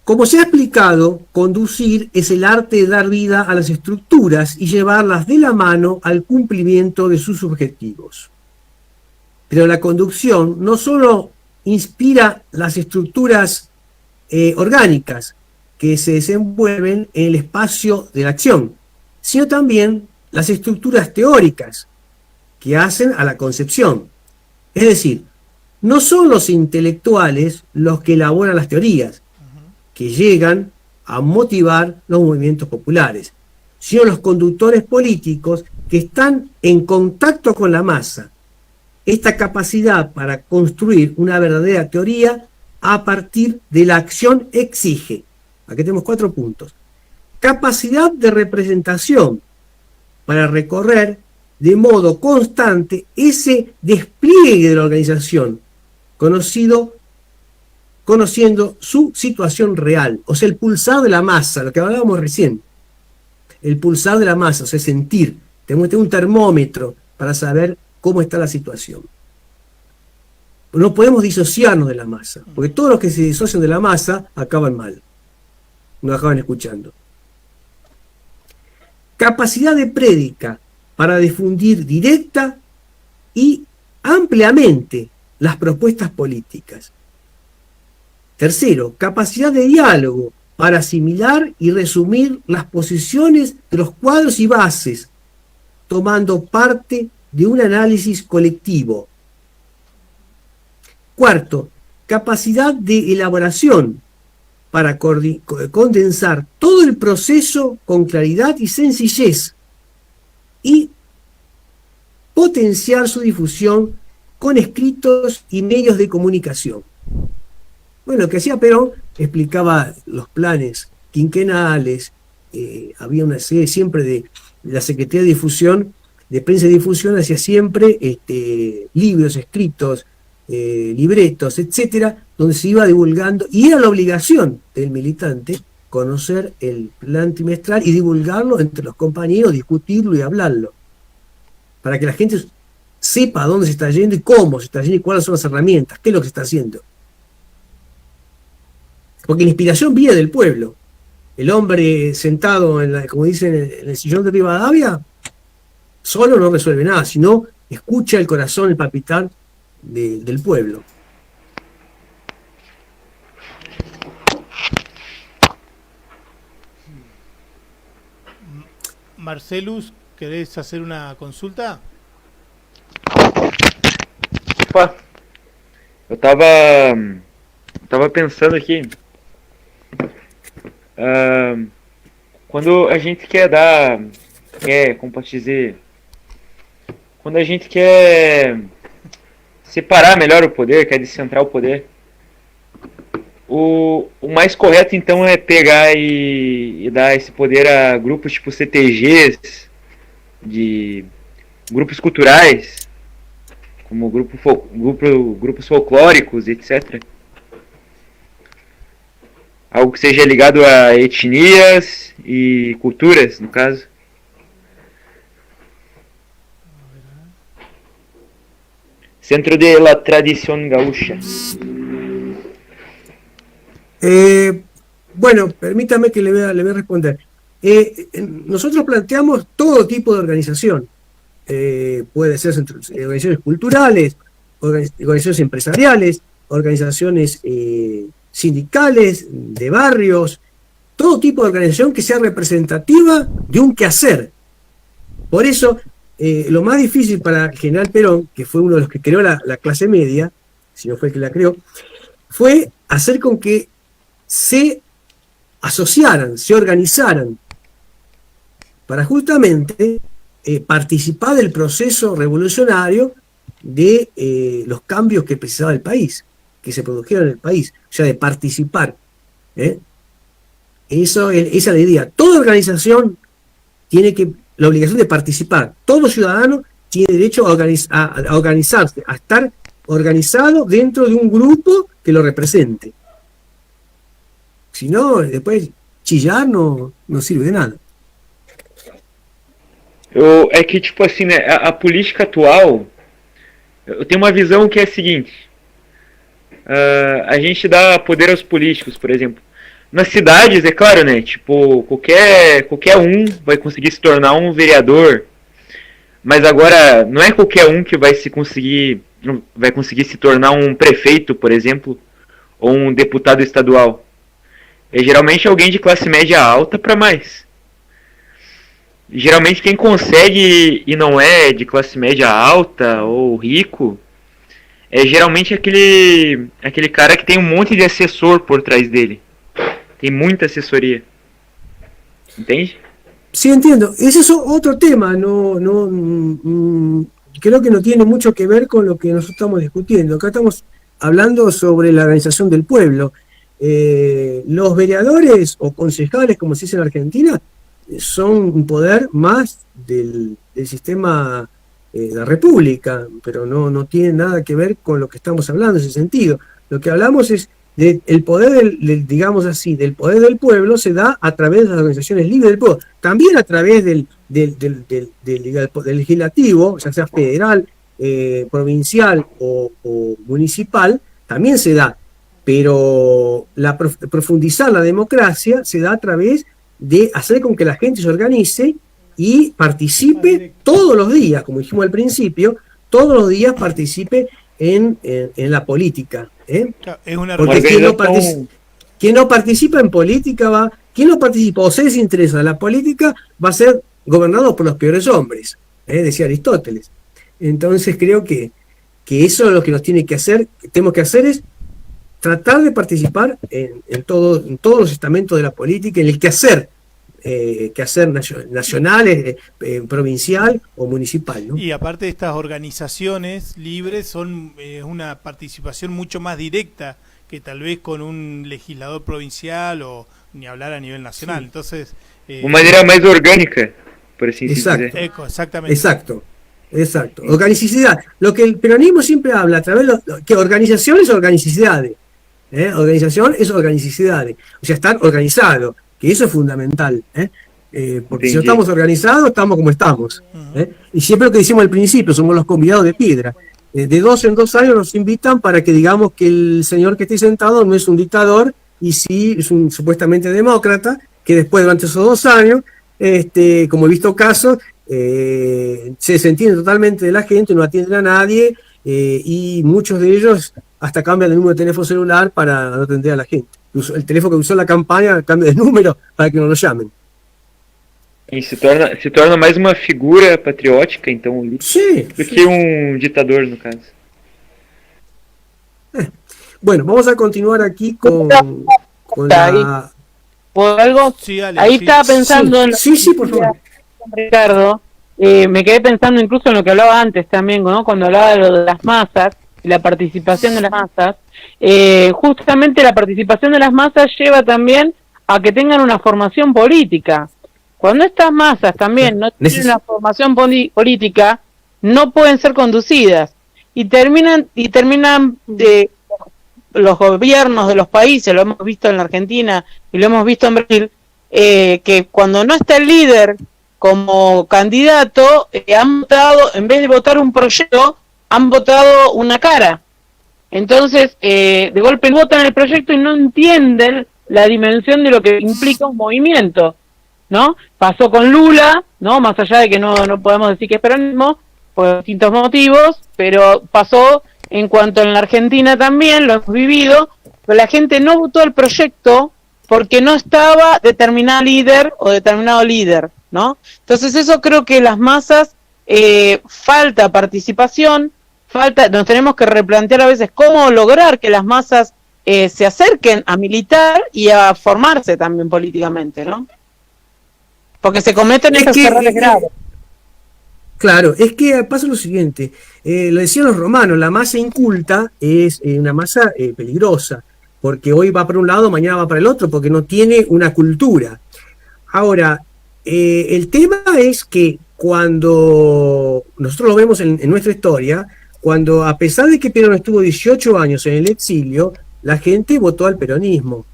Speaker 3: Como se ha explicado, conducir es el arte de dar vida a las estructuras y llevarlas de la mano al cumplimiento de sus objetivos. Pero la conducción no solo inspira las estructuras orgánicas que se desenvuelven en el espacio de la acción, sino también las estructuras teóricas que hacen a la concepción. Es decir, no son los intelectuales los que elaboran las teorías, que llegan a motivar los movimientos populares, sino los conductores políticos que están en contacto con la masa. Esta capacidad para construir una verdadera teoría a partir de la acción exige, aquí tenemos 4 puntos, capacidad de representación para recorrer de modo constante ese despliegue de la organización, conociendo su situación real, o sea, el pulsar de la masa, lo que hablábamos recién, el pulsar de la masa, o sea, sentir, tenemos un termómetro para saber cómo está la situación. No podemos disociarnos de la masa, porque todos los que se disocian de la masa acaban mal, nos acaban escuchando. Capacidad de prédica para difundir directa y ampliamente las propuestas políticas. Tercero, capacidad de diálogo para asimilar y resumir las posiciones de los cuadros y bases, tomando parte de un análisis colectivo. Cuarto, capacidad de elaboración para condensar todo el proceso con claridad y sencillez y potenciar su difusión con escritos y medios de comunicación. Bueno, lo que hacía Perón, explicaba los planes quinquenales, había una serie siempre de la Secretaría de Difusión, de Prensa y Difusión, hacía siempre libros escritos, libretos, etcétera, donde se iba divulgando, y era la obligación del militante conocer el plan trimestral y divulgarlo entre los compañeros, discutirlo y hablarlo, para que la gente sepa a dónde se está yendo y cómo se está yendo y cuáles son las herramientas, qué es lo que se está haciendo. Porque la inspiración viene del pueblo. El hombre sentado, como dicen, en el sillón de Rivadavia, solo no resuelve nada, sino escucha el corazón, el palpitar del pueblo.
Speaker 1: Marcelus, ¿querés hacer una consulta?
Speaker 4: Opa, eu tava pensando aqui, quando a gente como posso dizer, quando a gente quer separar melhor o poder, quer descentrar o poder, o mais correto então é pegar e dar esse poder a grupos tipo CTGs, de grupos culturais, como grupos folclóricos, etc. Algo que seja ligado a etnias e culturas, no caso. Centro de la Tradición Gaúcha.
Speaker 3: Bueno, permítame que le voy a responder. Nosotros planteamos todo tipo de organización. Puede ser organizaciones culturales, organizaciones empresariales, organizaciones sindicales, de barrios, todo tipo de organización que sea representativa de un quehacer. Por eso, lo más difícil para el general Perón, que fue uno de los que creó la clase media, si no fue el que la creó, fue hacer con que se asociaran, se organizaran, para justamente participar del proceso revolucionario de los cambios que precisaba el país, que se produjeron en el país, o sea, de participar. Esa es la idea. Toda organización tiene la obligación de participar. Todo ciudadano tiene derecho a organizarse, a estar organizado dentro de un grupo que lo represente. Si no, después chillar no sirve de nada.
Speaker 4: É que, tipo assim, né, a política atual, eu tenho uma visão que é a seguinte: a gente dá poder aos políticos, por exemplo, nas cidades, é claro, né? Tipo, qualquer um vai conseguir se tornar um vereador, mas agora não é qualquer um que vai conseguir se tornar um prefeito, por exemplo, ou um deputado estadual. É geralmente alguém de classe média alta para mais. Geralmente quem consegue e não é de classe média alta ou rico é geralmente aquele cara que tem um monte de assessor por trás dele. Tem muita assessoria. Entende?
Speaker 3: Sí, entiendo. Ese es otro tema, creo que no tiene mucho que ver con lo que nosotros estamos discutiendo. Acá estamos hablando sobre la organización del pueblo. Los vereadores o concejales, como se dice en Argentina, son un poder más del sistema de la república, pero no tiene nada que ver con lo que estamos hablando en ese sentido. Lo que hablamos es el poder, digamos así, del poder del pueblo se da a través de las organizaciones libres del pueblo, también a través del legislativo, ya sea federal, provincial o municipal, también se da, pero profundizar la democracia se da a través de hacer con que la gente se organice y participe todos los días, como dijimos al principio, todos los días participe en la política.
Speaker 1: Es una
Speaker 3: Porque quien no participa en política quien no participa o se desinteresa de la política va a ser gobernado por los peores hombres, decía Aristóteles. Entonces creo que eso es lo que nos tenemos que hacer es tratar de participar en todos los estamentos de la política, en el quehacer nacional, provincial o municipal, ¿no?
Speaker 1: Y aparte de estas organizaciones libres son una participación mucho más directa que tal vez con un legislador provincial o ni hablar a nivel nacional. Sí. Entonces,
Speaker 4: una manera más orgánica, por así decirlo.
Speaker 1: Exactamente.
Speaker 3: Exacto. Organicidad. Lo que el peronismo siempre habla a través de que organización es organicidades. Organización es organicidades. O sea, estar organizado. Que eso es fundamental, porque si no estamos organizados, estamos como estamos. Y siempre lo que decimos al principio, somos los convidados de piedra. De 2 en 2 años nos invitan para que digamos que el señor que esté sentado no es un dictador, y sí es un supuestamente demócrata, que después durante esos 2 años, como he visto casos, se desentienden totalmente de la gente, no atienden a nadie, y muchos de ellos hasta cambian el número de teléfono celular para no atender a la gente. El teléfono que usó la campaña cambia de número para que no lo llamen.
Speaker 4: E se torna mais uma figura patriótica, então, do que um ditador, no caso.
Speaker 3: Bueno, vamos a continuar aquí con la...
Speaker 5: ¿Por algo?
Speaker 1: Sí, Ale,
Speaker 5: ahí
Speaker 1: sí.
Speaker 5: estaba pensando en
Speaker 3: Sí, por favor.
Speaker 5: Ricardo, me quedé pensando incluso en lo que hablaba antes también, ¿no? Cuando hablaba de lo de las masas y la participación de las masas. Justamente la participación de las masas lleva también a que tengan una formación política. Cuando estas masas también no tienen una formación política, no pueden ser conducidas y terminan los gobiernos de los países, lo hemos visto en la Argentina y lo hemos visto en Brasil, que cuando no está el líder como candidato, han votado, en vez de votar un proyecto, han votado una cara. Entonces, de golpe votan el proyecto y no entienden la dimensión de lo que implica un movimiento, ¿no? Pasó con Lula, ¿no? Más allá de que no podemos decir que es peronismo, por distintos motivos, pero pasó en cuanto en la Argentina también, lo hemos vivido, pero la gente no votó el proyecto porque no estaba determinado líder o determinado líder, ¿no? Entonces eso creo que las masas, falta participación, nos tenemos que replantear a veces cómo lograr que las masas se acerquen a militar y a formarse también políticamente, ¿no? Porque se cometen estos errores graves.
Speaker 3: Claro, es que pasa lo siguiente, lo decían los romanos, la masa inculta es una masa peligrosa, porque hoy va para un lado, mañana va para el otro, porque no tiene una cultura. Ahora, el tema es que cuando nosotros lo vemos en nuestra historia, cuando a pesar de que Perón estuvo 18 años en el exilio, la gente votó al peronismo.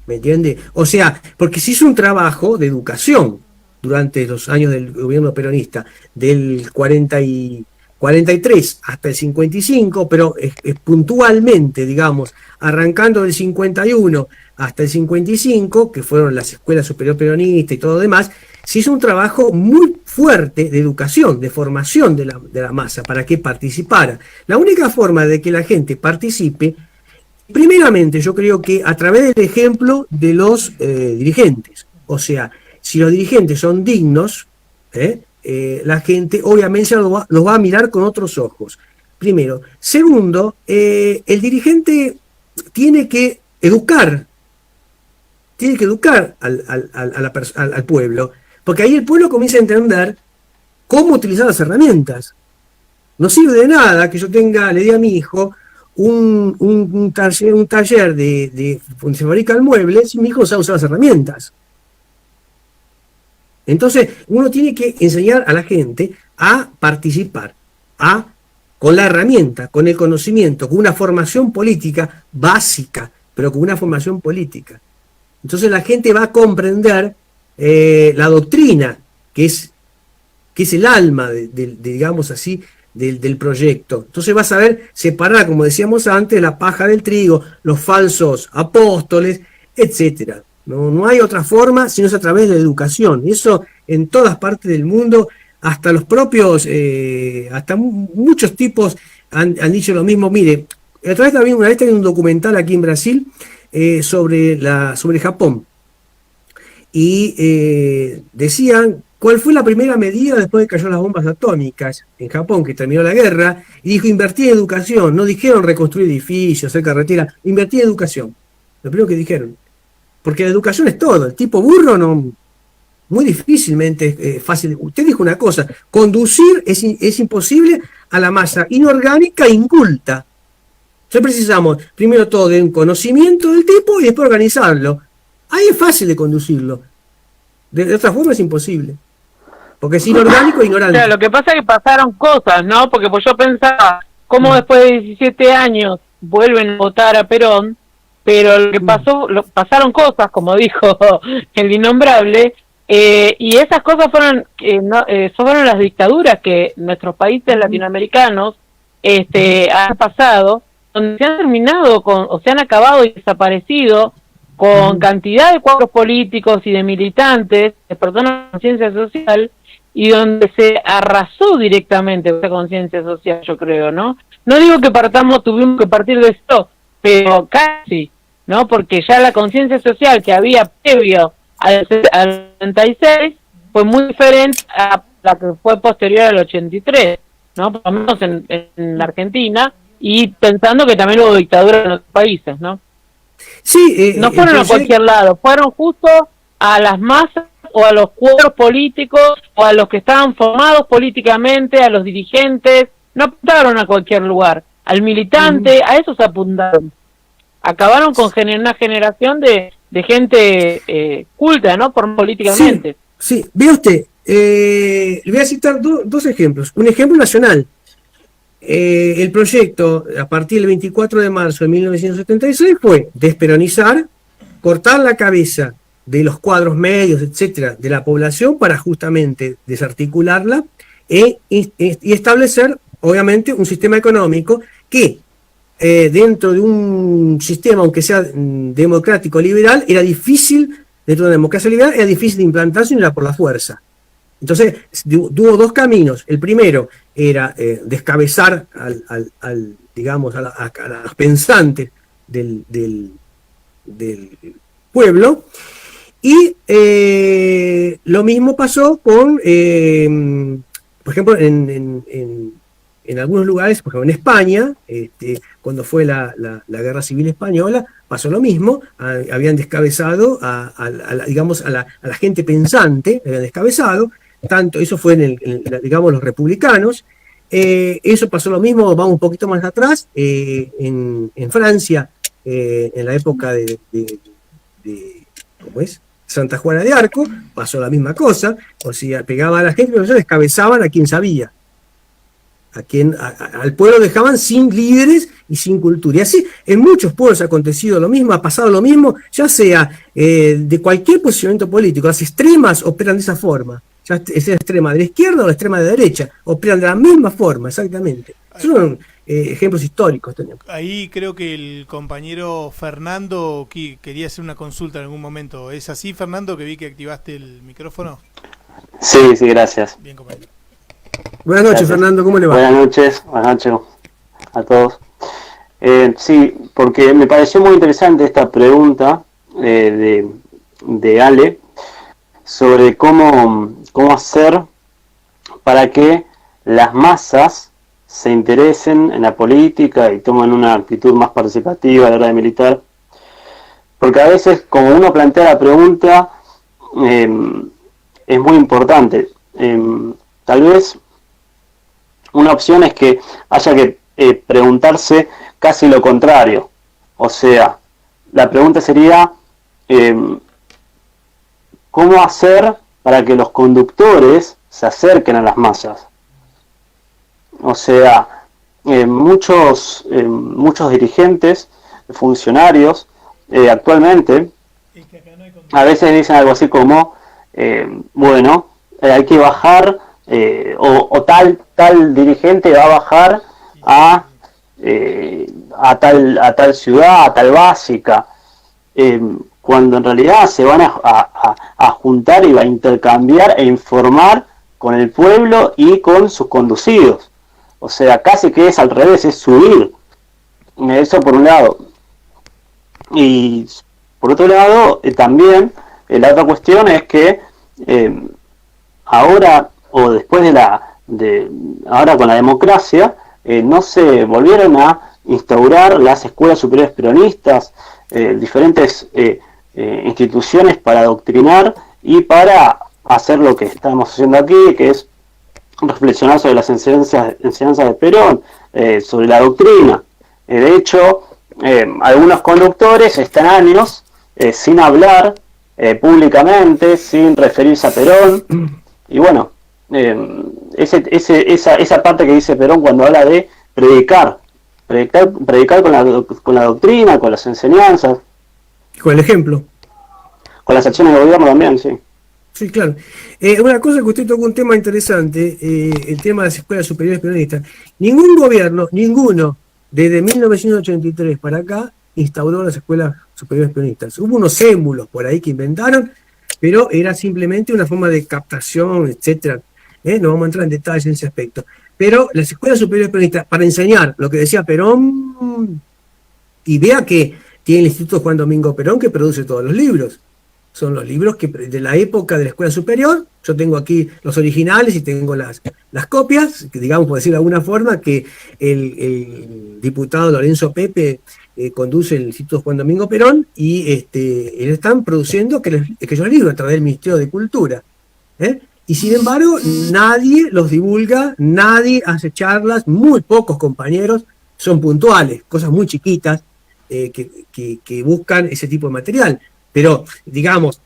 Speaker 3: ¿Me entiende? O sea, porque se hizo un trabajo de educación durante los años del gobierno peronista, del 44 43 hasta el 55, pero es puntualmente, digamos, arrancando del 51 hasta el 55, que fueron las escuelas superior peronistas y todo lo demás, se hizo un trabajo muy fuerte de educación, de formación de la masa, para que participara. La única forma de que la gente participe, primeramente, yo creo que a través del ejemplo de los dirigentes. O sea, si los dirigentes son dignos, la gente obviamente los va a mirar con otros ojos. Primero. Segundo, el dirigente tiene que educar al pueblo, porque ahí el pueblo comienza a entender cómo utilizar las herramientas. No sirve de nada que yo le diga a mi hijo un taller de donde se fabrican muebles si mi hijo no sabe usar las herramientas. Entonces, uno tiene que enseñar a la gente a participar, con la herramienta, con el conocimiento, con una formación política básica, pero con una formación política. Entonces la gente va a comprender la doctrina, que es el alma, digamos así, del proyecto. Entonces va a saber separar, como decíamos antes, la paja del trigo, los falsos apóstoles, etcétera. No hay otra forma sino es a través de la educación. Eso en todas partes del mundo, hasta los propios, hasta muchos tipos han dicho lo mismo. Mire, una vez también un documental aquí en Brasil sobre Japón. Y decían cuál fue la primera medida después de que cayó las bombas atómicas en Japón, que terminó la guerra, y dijo invertir en educación. No dijeron reconstruir edificios, hacer carreteras, invertir en educación. Lo primero que dijeron. Porque la educación es todo. El tipo burro muy difícilmente es fácil. Usted dijo una cosa, conducir es imposible a la masa inorgánica e inculta. Entonces precisamos, primero todo, de un conocimiento del tipo y después organizarlo. Ahí es fácil de conducirlo. De otra forma es imposible. Porque es inorgánico e ignorante.
Speaker 5: Claro, lo que pasa es que pasaron cosas, ¿no? Porque pues yo pensaba, ¿cómo después de 17 años vuelven a votar a Perón? Pero lo que pasaron cosas, como dijo el innombrable, y esas cosas fueron las dictaduras que nuestros países latinoamericanos han pasado, donde se han terminado o se han acabado y desaparecido con cantidad de cuadros políticos y de militantes, de personas con conciencia social, y donde se arrasó directamente esa conciencia social, yo creo, ¿no? No digo que tuvimos que partir de esto, pero casi, ¿no? Porque ya la conciencia social que había previo al 76 fue muy diferente a la que fue posterior al 83, ¿no? Por lo menos en la Argentina, y pensando que también hubo dictaduras en otros países, ¿no?
Speaker 3: Sí,
Speaker 5: no fueron a cualquier lado, fueron justo a las masas o a los cuadros políticos o a los que estaban formados políticamente, a los dirigentes, no apuntaron a cualquier lugar, al militante, a esos apuntaron. Acabaron con una generación de gente culta, ¿no? Políticamente.
Speaker 3: Sí, ve usted, le voy a citar dos ejemplos. Un ejemplo nacional. El proyecto, a partir del 24 de marzo de 1976, fue desperonizar, cortar la cabeza de los cuadros medios, etcétera, de la población para justamente desarticularla y establecer, obviamente, un sistema económico que dentro de un sistema, aunque sea democrático liberal, era difícil, dentro de una democracia liberal, era difícil de implantarse y era por la fuerza. Entonces, tuvo dos caminos. El primero era descabezar digamos, a los pensantes del pueblo, y lo mismo pasó con, por ejemplo, en algunos lugares, por ejemplo en España, cuando fue la Guerra Civil Española, pasó lo mismo. Habían descabezado a la gente pensante, habían descabezado, tanto, eso fue digamos, los republicanos. Eso pasó lo mismo, vamos un poquito más atrás, en Francia, en la época de ¿cómo es? Santa Juana de Arco, pasó la misma cosa. O sea, pegaba a la gente, pero descabezaban a quien sabía. Al pueblo dejaban sin líderes y sin cultura. Y así en muchos pueblos ha acontecido lo mismo, ha pasado lo mismo, ya sea de cualquier posicionamiento político. Las extremas operan de esa forma. ya es la extrema de la izquierda o la extrema de la derecha, operan de la misma forma, exactamente. Son ejemplos históricos tenemos.
Speaker 1: Ahí creo que el compañero Fernando quería hacer una consulta en algún momento. ¿Es así, Fernando, que vi que activaste el micrófono?
Speaker 6: Sí, sí, gracias.
Speaker 1: Bien, compañero.
Speaker 3: Buenas noches,
Speaker 6: Gracias.
Speaker 3: Fernando, ¿cómo le va?
Speaker 6: Buenas noches a todos. Sí, porque me pareció muy interesante esta pregunta de Ale sobre cómo hacer para que las masas se interesen en la política y tomen una actitud más participativa a la hora de militar. Porque a veces, como uno plantea la pregunta, es muy importante. Tal vez una opción es que haya que preguntarse casi lo contrario. O sea, la pregunta sería ¿cómo hacer para que los conductores se acerquen a las masas? O sea, muchos dirigentes, funcionarios, actualmente, a veces dicen algo así como, bueno, hay que bajar, o tal dirigente va a bajar a tal ciudad, a tal básica, cuando en realidad se van a juntar y a intercambiar e informar con el pueblo y con sus conducidos. O sea, casi que es al revés, es subir. Eso por un lado. Y por otro lado, también, la otra cuestión es que ahora, o después ahora con la democracia, no se volvieron a instaurar las escuelas superiores peronistas, diferentes instituciones para adoctrinar y para hacer lo que estamos haciendo aquí, que es reflexionar sobre las enseñanzas de Perón, sobre la doctrina. De hecho, algunos conductores están años sin hablar públicamente, sin referirse a Perón, y bueno, esa parte que dice Perón cuando habla de predicar con la doctrina, con las enseñanzas,
Speaker 3: Con el ejemplo.
Speaker 6: con las acciones de gobierno también, sí.
Speaker 3: Sí, claro. Una cosa que usted tocó un tema interesante, el tema de las escuelas superiores peronistas. Ningún gobierno, ninguno, desde 1983 para acá, instauró las escuelas superiores peronistas. Hubo unos émulos por ahí que inventaron, pero era simplemente una forma de captación, etcétera. No vamos a entrar en detalles en ese aspecto. Pero las escuelas superiores peronistas, para enseñar lo que decía Perón, y vea que tiene el Instituto Juan Domingo Perón que produce todos los libros. Son los libros que de la época de la escuela superior. Yo tengo aquí los originales y tengo las copias, que digamos, por decirlo de alguna forma, que el diputado Lorenzo Pepe conduce el Instituto Juan Domingo Perón, y él están produciendo aquellos libros a través del Ministerio de Cultura. Y sin embargo, nadie los divulga, nadie hace charlas, muy pocos compañeros son puntuales, cosas muy chiquitas que buscan ese tipo de material. Pero, digamos,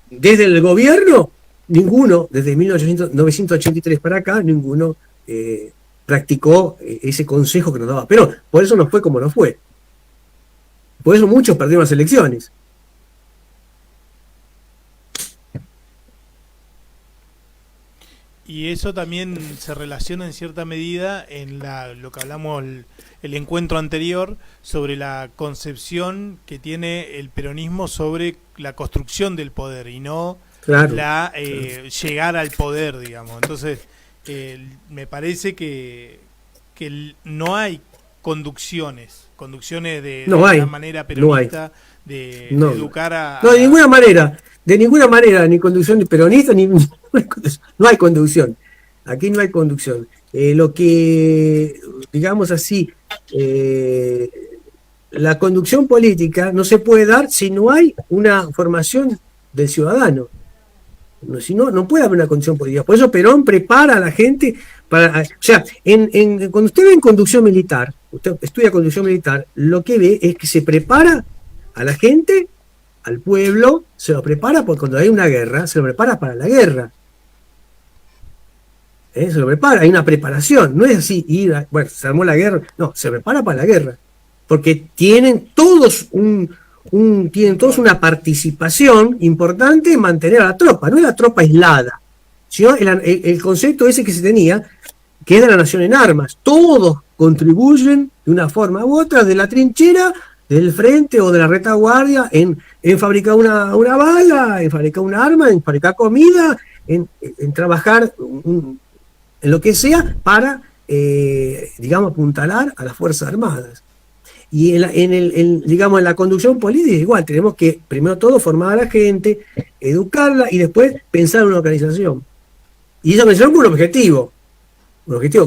Speaker 3: desde el gobierno, ninguno, desde 1983 para acá, ninguno practicó ese consejo que nos daba Perón. Por eso nos fue como nos fue. Por eso muchos perdieron las elecciones.
Speaker 1: Y eso también se relaciona en cierta medida en lo que hablamos el encuentro anterior sobre la concepción que tiene el peronismo sobre la construcción del poder y no
Speaker 3: Claro,
Speaker 1: llegar al poder, digamos. Entonces, me parece que no hay conducciones de una manera peronista de educar a...
Speaker 3: No, de ninguna manera, ni conducción peronista, no hay conducción. Aquí no hay conducción. Lo que, digamos así, la conducción política no se puede dar si no hay una formación del ciudadano. Si no, no puede haber una conducción política. Por eso Perón prepara a la gente para... O sea, cuando usted ve en conducción militar, usted estudia conducción militar, lo que ve es que se prepara a la gente, al pueblo, se lo prepara, porque cuando hay una guerra, se lo prepara para la guerra. Se lo prepara, hay una preparación. No es así, bueno, se armó la guerra. No, se prepara para la guerra. Porque tienen todos una participación importante en mantener a la tropa. No es la tropa aislada. sino el concepto ese que se tenía, que es de la nación en armas. Todos contribuyen de una forma u otra, de la trinchera, del frente o de la retaguardia, en fabricar una bala, en fabricar un arma, en fabricar comida, en trabajar en lo que sea para, digamos, apuntalar a las Fuerzas Armadas. Y digamos, en la conducción política igual, tenemos que, primero todo, formar a la gente, educarla y después pensar en una organización. Y esa organización con un objetivo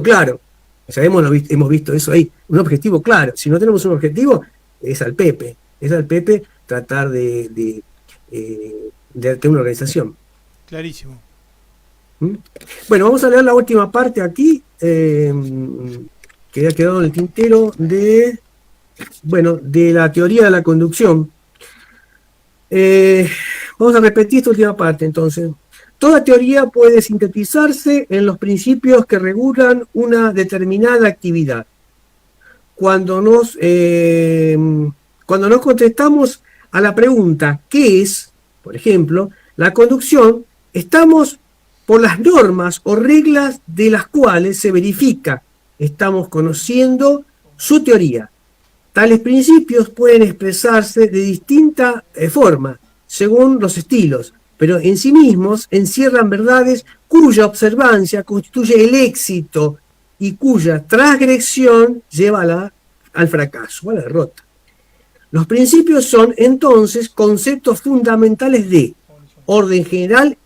Speaker 3: claro. Hemos visto eso ahí, un objetivo claro. Si no tenemos un objetivo, es al Pepe tratar de tener una organización.
Speaker 1: Clarísimo.
Speaker 3: Bueno, vamos a leer la última parte aquí, que ha quedado en el tintero de la teoría de la conducción. Vamos a repetir esta última parte entonces. Toda teoría puede sintetizarse en los principios que regulan una determinada actividad. Cuando nos contestamos a la pregunta ¿qué es?, por ejemplo, la conducción, estamos por las normas o reglas de las cuales se verifica. Estamos conociendo su teoría. Tales principios pueden expresarse de distinta forma, según los estilos, pero en sí mismos encierran verdades cuya observancia constituye el éxito y cuya transgresión lleva al fracaso, a la derrota. Los principios son entonces conceptos fundamentales de orden general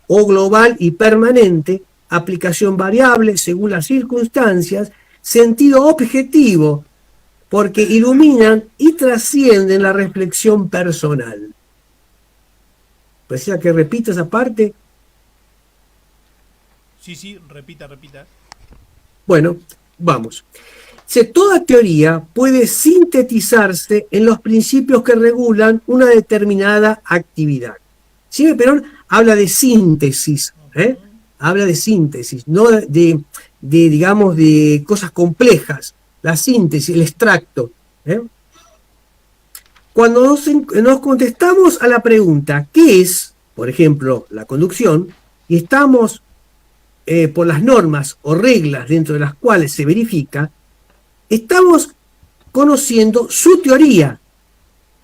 Speaker 3: o global y permanente, aplicación variable según las circunstancias, sentido objetivo, porque iluminan y trascienden la reflexión personal. Decía que repita esa parte.
Speaker 1: Sí, repita.
Speaker 3: Bueno, vamos. Toda teoría puede sintetizarse en los principios que regulan una determinada actividad. Jaime Perón habla de síntesis, habla de síntesis, no digamos, de cosas complejas. La síntesis, el extracto. Cuando nos contestamos a la pregunta ¿qué es?, por ejemplo, la conducción, y estamos por las normas o reglas dentro de las cuales se verifica, estamos conociendo su teoría.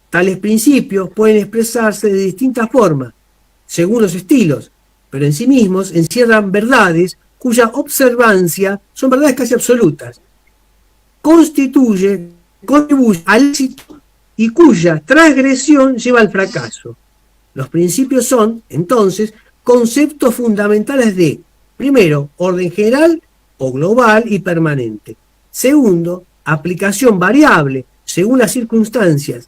Speaker 3: Tales principios pueden expresarse de distintas formas, según los estilos, pero en sí mismos encierran verdades cuya observancia son verdades casi absolutas, contribuye al éxito y cuya transgresión lleva al fracaso. Los principios son, entonces, conceptos fundamentales de, primero, orden general o global y permanente. Segundo, aplicación variable según las circunstancias.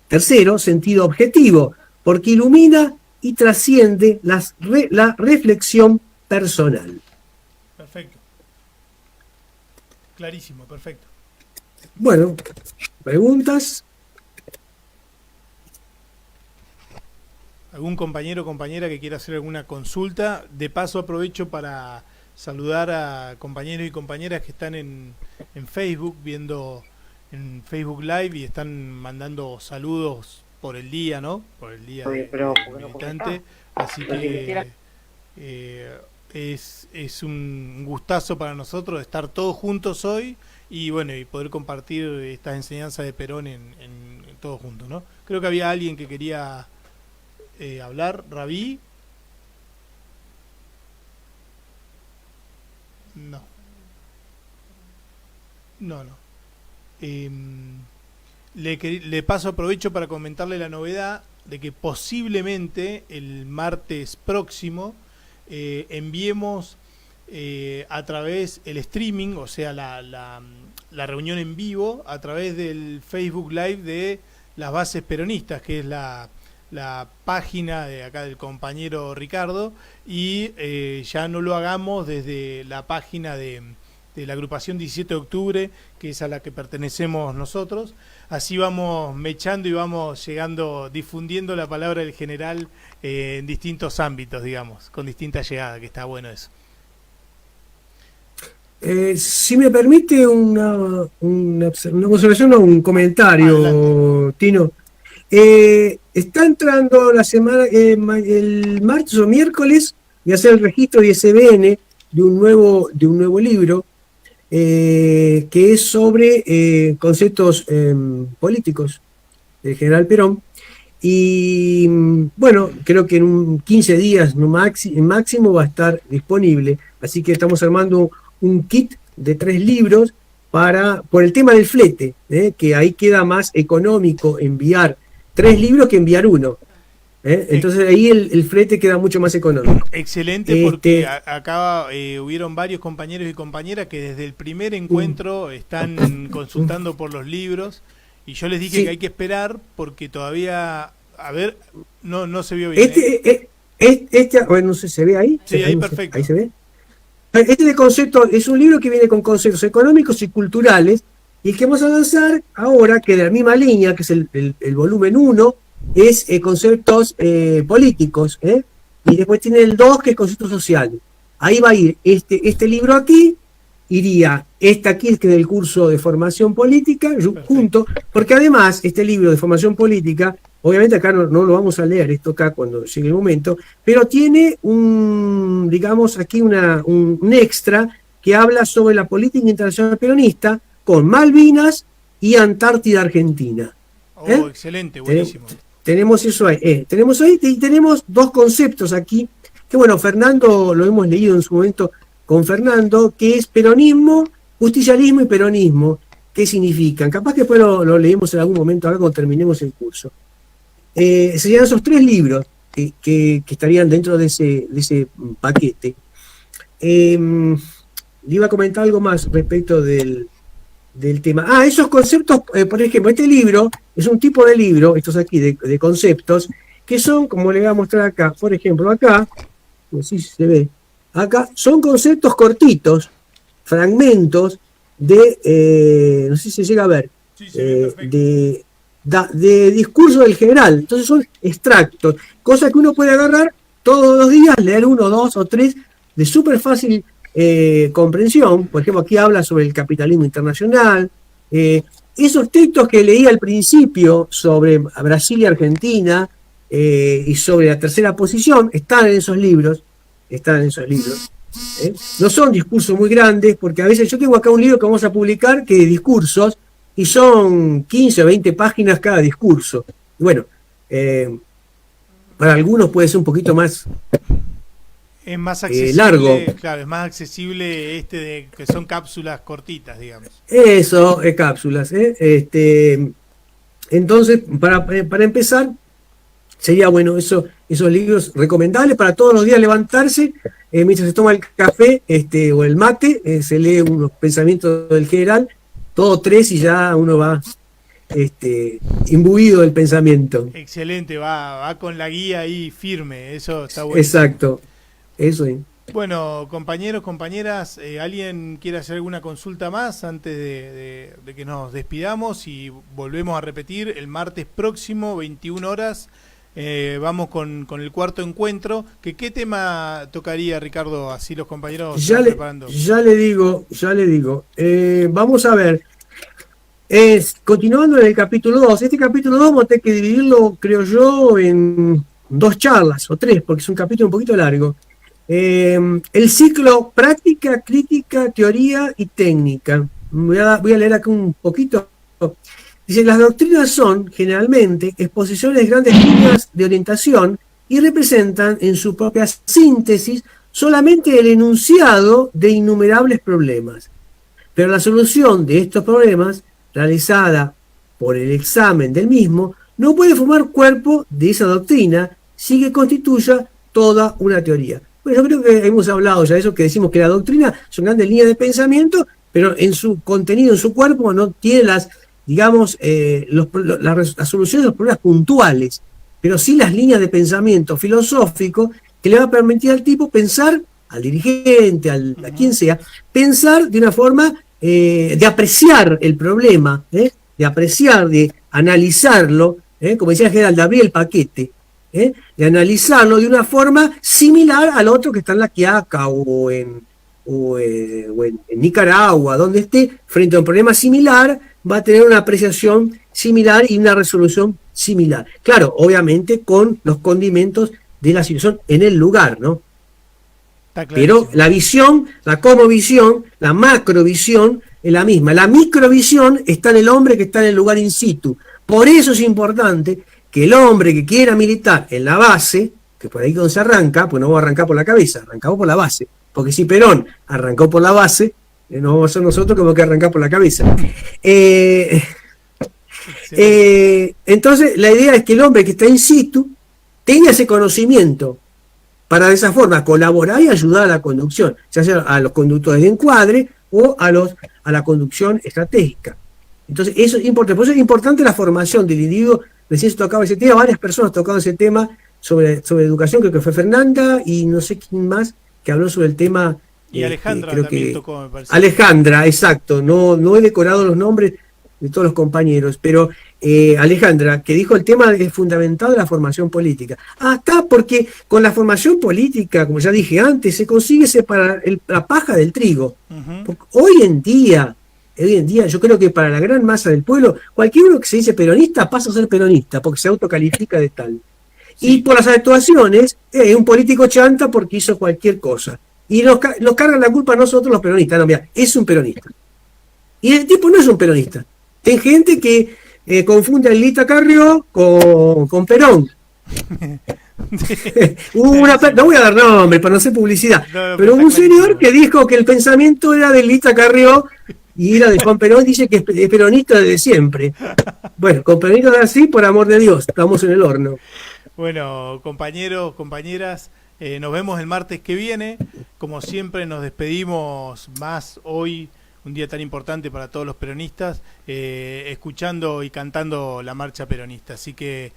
Speaker 3: Tercero, sentido objetivo, porque ilumina y trasciende la reflexión personal.
Speaker 1: Perfecto. Clarísimo, perfecto.
Speaker 3: Bueno, ¿preguntas?
Speaker 1: ¿Algún compañero o compañera que quiera hacer alguna consulta? De paso aprovecho para saludar a compañeros y compañeras que están en Facebook, viendo en Facebook Live y están mandando saludos por el día, ¿no? Por el día del militante. Así que es un gustazo para nosotros estar todos juntos hoy y bueno, y poder compartir estas enseñanzas de Perón en todos juntos, ¿no? Creo que había alguien que quería hablar. Rabí. No. Le paso aprovecho para comentarle la novedad de que posiblemente el martes próximo enviemos a través el streaming, o sea la reunión en vivo a través del Facebook Live de las bases peronistas, que es la página de acá del compañero Ricardo, y ya no lo hagamos desde la página de la agrupación 17 de octubre, que es a la que pertenecemos nosotros. Así vamos mechando y vamos llegando, difundiendo la palabra del general en distintos ámbitos, digamos, con distinta llegada, que está bueno eso.
Speaker 3: Si me permite una observación o un comentario, adelante. Tino. Está entrando la semana, el martes o miércoles, voy a hacer el registro de ISBN de un nuevo libro que es sobre conceptos políticos del general Perón. Y bueno, creo que en 15 días máximo va a estar disponible. Así que estamos armando un kit de 3 libros por el tema del flete, que ahí queda más económico enviar 3 libros que enviar uno. Entonces ahí el flete queda mucho más económico.
Speaker 1: Excelente, porque acá hubieron varios compañeros y compañeras que desde el primer encuentro están consultando por los libros, y yo les dije que hay que esperar porque todavía, a ver, no se vio bien.
Speaker 3: Bueno, no sé, ¿se ve ahí?
Speaker 1: Sí, ahí perfecto.
Speaker 3: Ahí se ve. Este de conceptos es un libro que viene con conceptos económicos y culturales, y el que vamos a lanzar ahora, que de la misma línea, que es el volumen 1, es conceptos políticos, y después tiene el 2, que es conceptos sociales. Ahí va a ir este libro aquí, iría aquí, que es del curso de formación política, junto, porque además este libro de formación política, obviamente acá no lo vamos a leer, esto acá cuando llegue el momento, pero tiene digamos aquí un extra que habla sobre la política internacional peronista con Malvinas y Antártida Argentina.
Speaker 1: Excelente, buenísimo.
Speaker 3: Tenemos eso ahí. Tenemos ahí y tenemos 2 conceptos aquí, que bueno, Fernando lo hemos leído en su momento con Fernando, que es peronismo, justicialismo y peronismo. ¿Qué significan? Capaz que después lo leemos en algún momento acá cuando terminemos el curso. Serían esos 3 libros que estarían dentro de ese paquete. Le iba a comentar algo más respecto del tema. Esos conceptos, por ejemplo, este libro es un tipo de libro, estos aquí de conceptos, que son, como le voy a mostrar acá, por ejemplo, acá, no sé si se ve, acá son conceptos cortitos, fragmentos de, no sé si se llega a ver, de discurso del general. Entonces son extractos, cosas que uno puede agarrar todos los días, leer 1, 2 o 3 de súper fácil comprensión. Por ejemplo, aquí habla sobre el capitalismo internacional. Esos textos que leí al principio sobre Brasil y Argentina y sobre la tercera posición están en esos libros. No son discursos muy grandes, porque a veces yo tengo acá un libro que vamos a publicar que de discursos, y son 15 o 20 páginas cada discurso. Bueno, para algunos puede ser un poquito más
Speaker 1: es más accesible,
Speaker 3: largo.
Speaker 1: Claro, es más accesible de que son cápsulas cortitas, digamos.
Speaker 3: Eso, cápsulas. Entonces, para empezar, sería bueno esos libros recomendables para todos los días levantarse, mientras se toma el café o el mate, se lee unos pensamientos del general, todo 3 y ya uno va imbuido del pensamiento.
Speaker 1: Excelente, va con la guía ahí firme, eso está bueno.
Speaker 3: Exacto, eso es.
Speaker 1: Bueno, compañeros, compañeras, ¿alguien quiere hacer alguna consulta más antes de que nos despidamos? Y volvemos a repetir, el martes próximo, 21 horas, vamos con el 4º encuentro. ¿Qué tema tocaría, Ricardo? Así los compañeros están preparando.
Speaker 3: Ya le digo. Vamos a ver. Continuando en el capítulo 2. Este capítulo 2 vamos a tener que dividirlo, creo yo, en 2 charlas o 3, porque es un capítulo un poquito largo. El ciclo práctica, crítica, teoría y técnica. Voy a leer acá un poquito. Dice, las doctrinas son, generalmente, exposiciones de grandes líneas de orientación y representan, en su propia síntesis, solamente el enunciado de innumerables problemas. Pero la solución de estos problemas, realizada por el examen del mismo, no puede formar cuerpo de esa doctrina, sin que constituya toda una teoría. Bueno, yo creo que hemos hablado ya de eso, que decimos que la doctrina son grandes líneas de pensamiento, pero en su contenido, en su cuerpo, no tiene las soluciones de los problemas puntuales, pero sí las líneas de pensamiento filosófico que le va a permitir al tipo pensar, al dirigente, a quien sea, pensar de una forma de apreciar el problema, de apreciar, de analizarlo, como decía el general, de abrir el paquete, de analizarlo de una forma similar al otro que está en La Quiaca o en Nicaragua, donde esté, frente a un problema similar, va a tener una apreciación similar y una resolución similar. Claro, obviamente con los condimentos de la situación en el lugar, ¿no? Pero la visión, la cosmovisión, la macrovisión es la misma. La microvisión está en el hombre que está en el lugar in situ. Por eso es importante que el hombre que quiera militar en la base, que por ahí donde se arranca, pues no vamos a arrancar por la cabeza, arrancamos por la base. Porque si Perón arrancó por la base, no vamos a ser nosotros como que arrancar por la cabeza. Entonces, la idea es que el hombre que está in situ tenga ese conocimiento para de esa forma colaborar y ayudar a la conducción, ya sea a los conductores de encuadre o a la conducción estratégica. Entonces, eso es importante. Por eso es importante la formación del individuo. Recién se tocaba ese tema, varias personas tocaban ese tema sobre educación, creo que fue Fernanda y no sé quién más que habló sobre el tema.
Speaker 1: Y Alejandra
Speaker 3: creo
Speaker 1: también
Speaker 3: que
Speaker 1: tocó, me parece.
Speaker 3: Alejandra, exacto. No he decorado los nombres de todos los compañeros, pero Alejandra, que dijo el tema es fundamental de la formación política. Acá, porque con la formación política, como ya dije antes, se consigue separar la paja del trigo. Porque hoy en día, yo creo que para la gran masa del pueblo, cualquier uno que se dice peronista pasa a ser peronista, porque se autocalifica de tal. Sí. Y por las actuaciones, es un político chanta porque hizo cualquier cosa. Y nos cargan la culpa a nosotros los peronistas. No, mira, es un peronista. Y el tipo no es un peronista. Hay gente que confunde a Lita Carrió con Perón. No voy a dar nombre para no hacer publicidad, pero un señor que dijo que el pensamiento era de Lita Carrió y era de Juan Perón, dice que es peronista desde siempre. Bueno, con peronistas así, por amor de Dios, estamos en el horno.
Speaker 1: Bueno, compañeros, compañeras, nos vemos el martes que viene. Como siempre nos despedimos más hoy, un día tan importante para todos los peronistas, escuchando y cantando la marcha peronista. Así que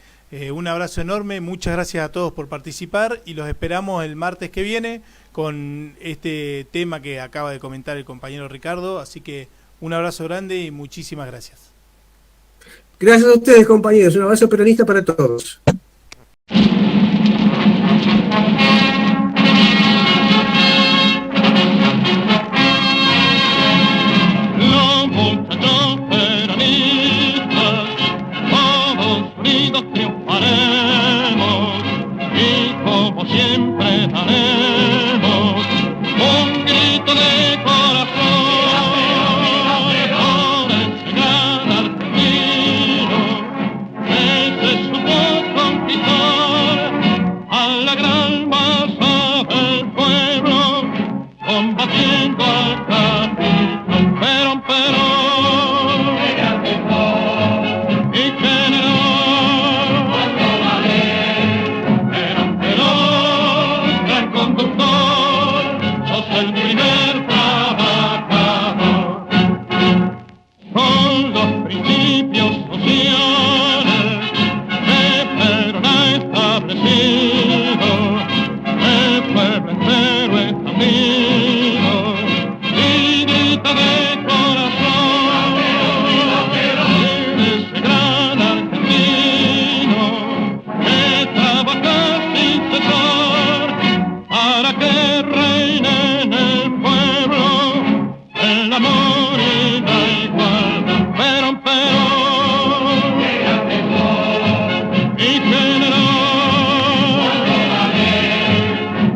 Speaker 1: un abrazo enorme, muchas gracias a todos por participar y los esperamos el martes que viene con este tema que acaba de comentar el compañero Ricardo. Así que un abrazo grande y muchísimas gracias.
Speaker 3: Gracias a ustedes, compañeros. Un abrazo peronista para todos.
Speaker 7: Triunfaremos y como siempre daremos un grito de corazón por enseñar al argentino que se supo conquistar a la gran masa del pueblo combatiendo al capital. Perón, Perón y generó el primer trabajador con los principios sociales que Perón ha establecido, el pueblo entero es amigo y grita de corazón ese gran argentino que trabaja sin cesar para que reine en el pueblo el amor y la igualdad. Perón, Perón y generó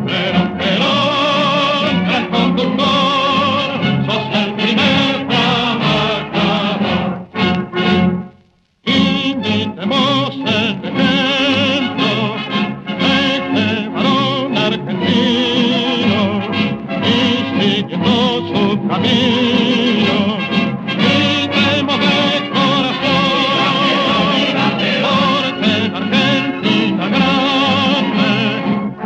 Speaker 7: Perón, Perón, gran conductor, sos el primer trabajador. Imitemos el ejemplo de este varón argentino y siguiendo su camino, gritemos de corazón, porque la Argentina grande,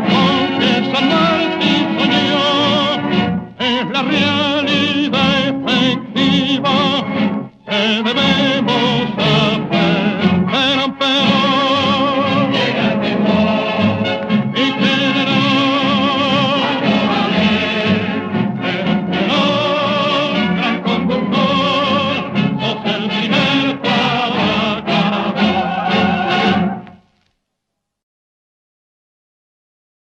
Speaker 7: aunque San Martín soñó, es la realidad efectiva que debemos